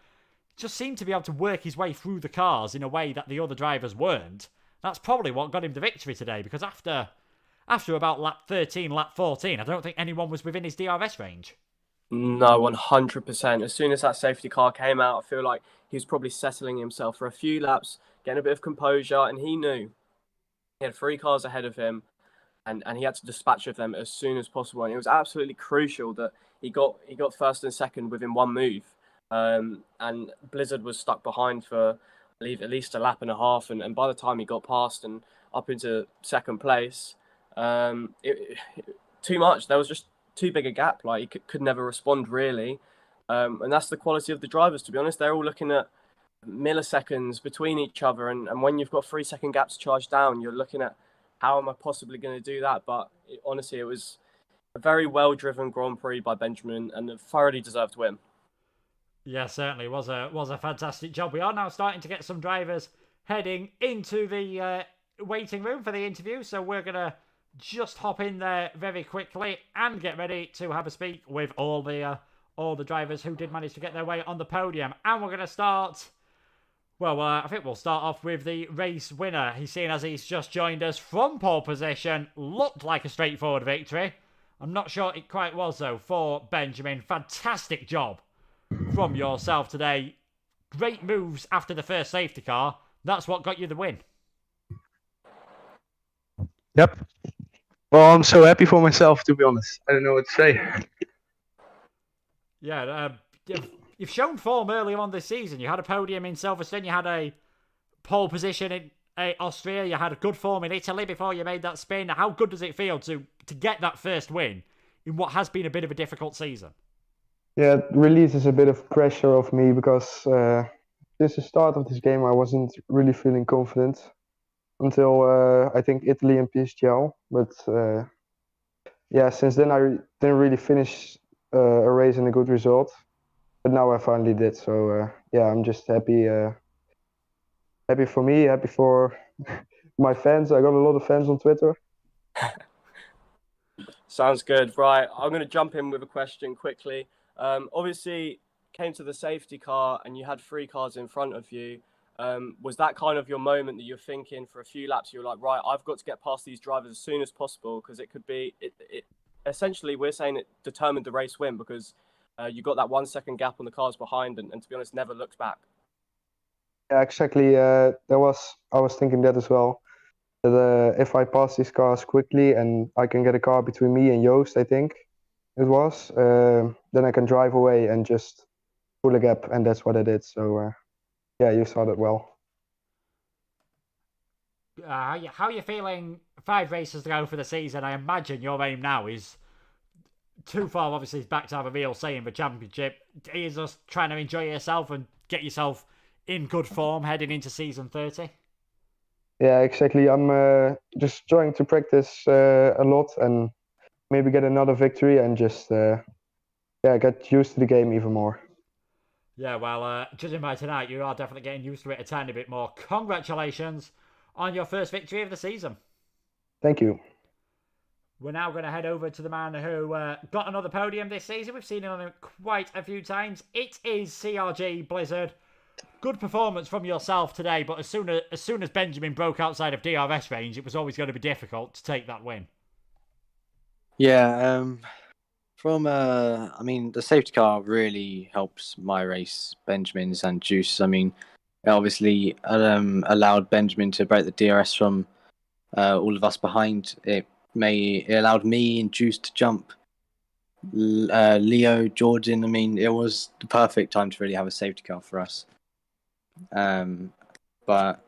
just seemed to be able to work his way through the cars in a way that the other drivers weren't. That's probably what got him the victory today, because after about lap 13, lap 14, I don't think anyone was within his DRS range. No, 100%. As soon as that safety car came out, I feel like he was probably settling himself for a few laps, getting a bit of composure, and he knew he had 3 cars ahead of him, and he had to dispatch of them as soon as possible. And it was absolutely crucial that he got first and second within 1 move. And Blizzard was stuck behind for, I believe, at least a lap and a half. And by the time he got past and up into second place, too much. There was just too big a gap. Like, he could never respond, really. And that's the quality of the drivers, to be honest. They're all looking at milliseconds between each other. And when you've got 3-second gaps to charge down, you're looking at, how am I possibly going to do that? But honestly, it was a very well-driven Grand Prix by Benjamin and a thoroughly deserved win. Yeah, certainly was a fantastic job. We are now starting to get some drivers heading into the waiting room for the interview, so we're going to just hop in there very quickly and get ready to have a speak with all the drivers who did manage to get their way on the podium. And we're going to start, well, I think we'll start off with the race winner. He's seen as he's just joined us from pole position. Looked like a straightforward victory. I'm not sure it quite was, though, for Benjamin. Fantastic job from yourself today. Great moves after the first safety car. That's what got you the win. Yep. Well, I'm so happy for myself, to be honest. I don't know what to say. Yeah, you've shown form earlier on this season. You had a podium in Silverstone. You had a pole position in Austria. You had a good form in Italy before you made that spin. How good does it feel to get that first win in what has been a bit of a difficult season? Yeah, it releases a bit of pressure off me because since the start of this game I wasn't really feeling confident until I think Italy and PSGL. But yeah, since then I didn't really finish a race in a good result. But now I finally did. So yeah, I'm just happy. Happy for me, happy for my fans. I got a lot of fans on Twitter. Sounds good. Right, I'm going to jump in with a question quickly. Obviously, came to the safety car and you had 3 cars in front of you. Was that kind of your moment that you're thinking for a few laps? You're like, right, I've got to get past these drivers as soon as possible because it could be. It essentially, we're saying it determined the race win because you got that 1 second gap on the cars behind, and to be honest, never looked back. Yeah, exactly. I was thinking that as well. That if I pass these cars quickly and I can get a car between me and Joost, I think it was, then I can drive away and just pull a gap, and that's what I did. So yeah, you saw that well. How are you feeling 5 races to go for the season? I imagine your aim now is too far, obviously, back to have a real say in the championship. Are you just trying to enjoy yourself and get yourself in good form heading into season 30? Yeah, exactly. I'm just trying to practice a lot and maybe get another victory and just get used to the game even more. Yeah, well, judging by tonight, you are definitely getting used to it a tiny bit more. Congratulations on your first victory of the season. Thank you. We're now going to head over to the man who got another podium this season. We've seen him on it quite a few times. It is CRG Blizzard. Good performance from yourself today, but as soon as Benjamin broke outside of DRS range, it was always going to be difficult to take that win. Yeah, I mean, the safety car really helps my race, Benjamin's and Juice. I mean, it obviously allowed Benjamin to break the DRS from all of us behind. It allowed me and Juice to jump Leo, Jordan. I mean, it was the perfect time to really have a safety car for us. But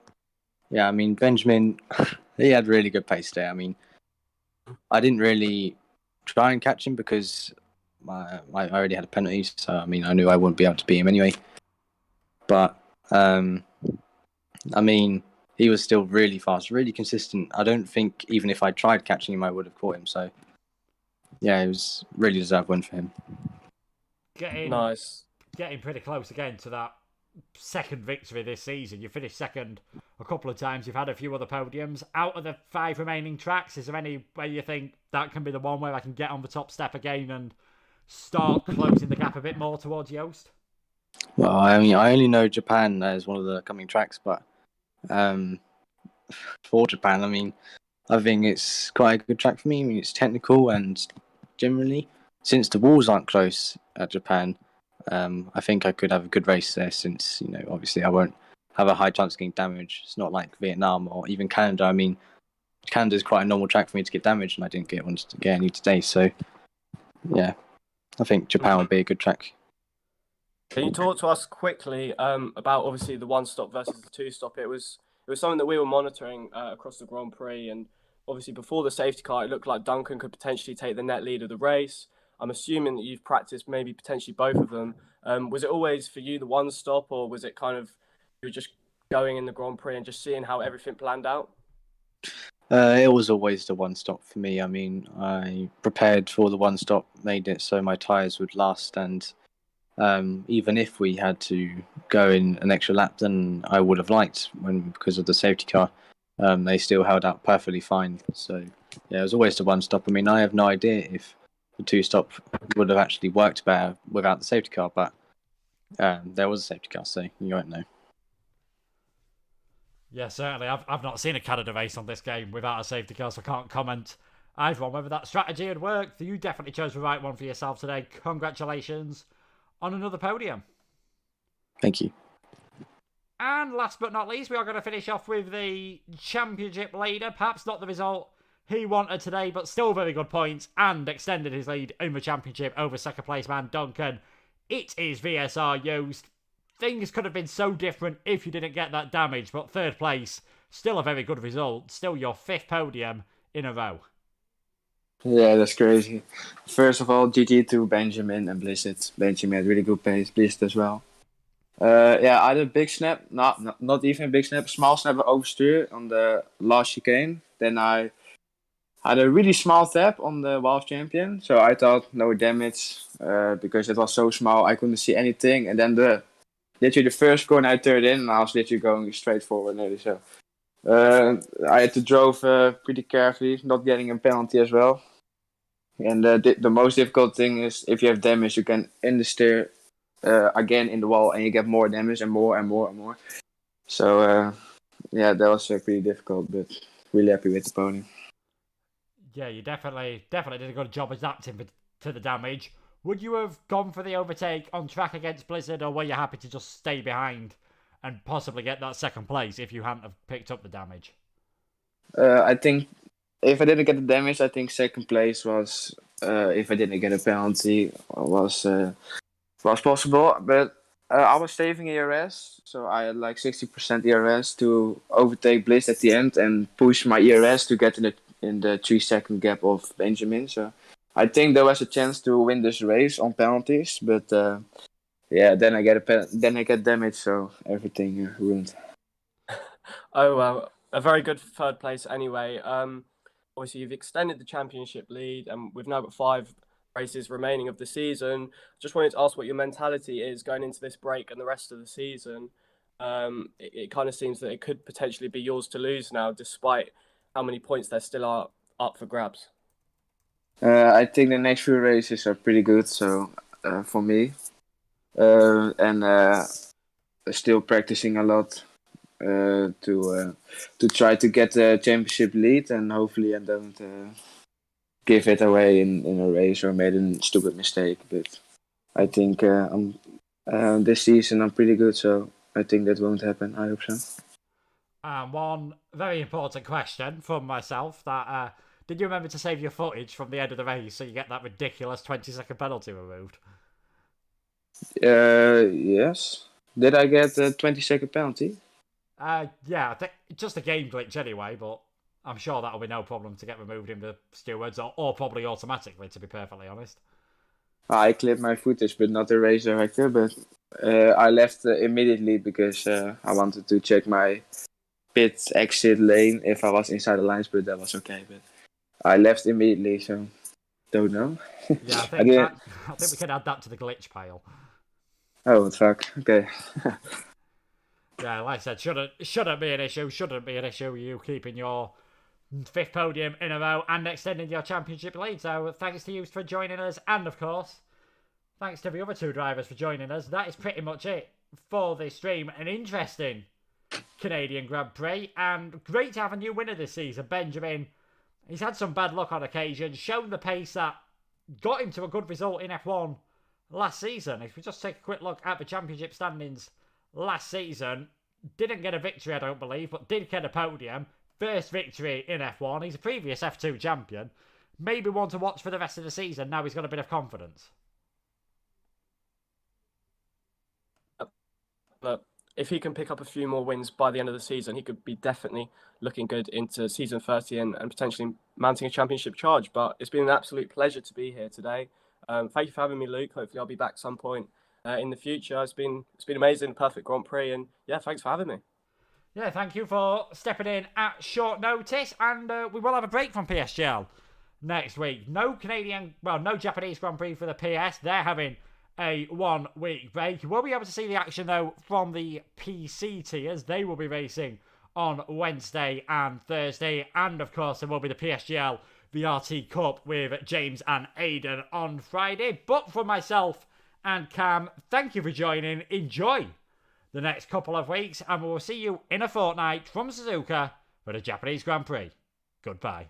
yeah, I mean, Benjamin, he had really good pace there. I mean, I didn't really try and catch him because I already had a penalty, so I mean, I knew I wouldn't be able to beat him anyway. But I mean, he was still really fast, really consistent. I don't think even if I tried catching him, I would have caught him. So yeah, it was really deserved win for him. Getting pretty close again to that second victory this season. You finished second a couple of times. You've had a few other podiums. Out of the 5 remaining tracks, is there any way you think that can be the one where I can get on the top step again and start closing the gap a bit more towards Yost? Well, I mean, I only know Japan as one of the coming tracks, but for Japan, I mean, I think it's quite a good track for me. I mean, it's technical and generally, since the walls aren't close at Japan, I think I could have a good race there since, you know, obviously I won't have a high chance of getting damaged. It's not like Vietnam or even Canada. I mean, Canada's quite a normal track for me to get damaged, and I didn't get any today. So, yeah, I think Japan would be a good track. Can you talk to us quickly about obviously the one stop versus the two stop? It was something that we were monitoring across the Grand Prix, and obviously before the safety car, it looked like Duncan could potentially take the net lead of the race. I'm assuming that you've practiced maybe potentially both of them. Was it always for you the one stop, or was it kind of you were just going in the Grand Prix and just seeing how everything planned out? It was always the one stop for me. I mean, I prepared for the one stop, made it so my tyres would last, and even if we had to go in an extra lap than I would have liked because of the safety car, they still held out perfectly fine. So yeah, it was always the one stop. I mean, I have no idea if the two stop would have actually worked better without the safety car, but there was a safety car, so you won't know. Yeah, certainly. I've not seen a Canada race on this game without a safety car, so I can't comment either on whether that strategy had worked. You definitely chose the right one for yourself today. Congratulations on another podium. Thank you. And last but not least, we are going to finish off with the championship leader. Perhaps not the result he wanted today, but still very good points and extended his lead in the championship over second place man Duncan. It is VSR Yost. Things could have been so different if you didn't get that damage, but third place, still a very good result. Still your 5th podium in a row. Yeah, that's crazy. First of all, GG to Benjamin and Blizzard. Benjamin had really good pace, Blizzard as well. Yeah, I had a big snap, not even a big snap, small snap oversteer on the last chicane. Then I had a really small tap on the World Champion, so I thought no damage because it was so small I couldn't see anything. And then literally the first corner I turned in, and I was literally going straight forward nearly. So I had to drove pretty carefully, not getting a penalty as well. And the most difficult thing is if you have damage, you can in the steer again in the wall, and you get more damage and more and more and more. So yeah, that was pretty difficult, but really happy with the podium. Yeah, you definitely did a good job adapting to the damage. Would you have gone for the overtake on track against Blizzard, or were you happy to just stay behind and possibly get that second place if you hadn't have picked up the damage? I think if I didn't get the damage, I think second place was, if I didn't get a penalty, was possible. But I was saving ERS, so I had like 60% ERS to overtake Blizz at the end and push my ERS to get in the 3-second gap of Benjamin. So I think there was a chance to win this race on penalties, but yeah, then I get then I get damaged, so everything ruined. Oh well, a very good third place anyway. Obviously you've extended the championship lead, and we've now got 5 races remaining of the season. Just wanted to ask what your mentality is going into this break and the rest of the season. It kind of seems that it could potentially be yours to lose now, despite how many points there still are up for grabs. I think the next few races are pretty good, so for me, and still practicing a lot to try to get the championship lead, and hopefully I don't give it away in a race or made a stupid mistake. But I think this season I'm pretty good, so I think that won't happen. I hope so. One very important question from myself that did you remember to save your footage from the end of the race so you get that ridiculous 20-second penalty removed? Yes. Did I get a 20-second penalty? Yeah, I think just a game glitch anyway, but I'm sure that'll be no problem to get removed in the stewards, or probably automatically, to be perfectly honest. I clipped my footage, but not the race director. But I left immediately because I wanted to check my pit exit lane if I was inside the lines, but that was okay. But I left immediately, so don't know. Yeah, I think we can add that to the glitch pile. Oh fuck! Okay. Yeah, like I said, shouldn't be an issue. Shouldn't be an issue. You keeping your 5th podium in a row and extending your championship lead. So thanks to you for joining us, and of course, thanks to the other 2 drivers for joining us. That is pretty much it for this stream. An interesting Canadian Grand Prix, and great to have a new winner this season, Benjamin. He's had some bad luck on occasion, shown the pace that got him to a good result in F1 last season. If we just take a quick look at the championship standings last season, didn't get a victory, I don't believe, but did get a podium. First victory in F1. He's a previous F2 champion. Maybe one to watch for the rest of the season. Now he's got a bit of confidence. But if he can pick up a few more wins by the end of the season, he could be definitely looking good into season 30 and potentially mounting a championship charge. But it's been an absolute pleasure to be here today. Thank you for having me, Luke. Hopefully I'll be back some point in the future. It's been amazing, perfect Grand Prix, and yeah, thanks for having me. Yeah, thank you for stepping in at short notice, and we will have a break from PSGL next week. No Japanese Grand Prix for the PS. They're having a 1-week break. You will be able to see the action, though, from the PC tiers. They will be racing on Wednesday and Thursday, and of course there will be the PSGL VRT Cup with James and Aidan on Friday. But for myself and Cam, thank you for joining. Enjoy the next couple of weeks, and we will see you in a fortnight from Suzuka for the Japanese Grand Prix. Goodbye.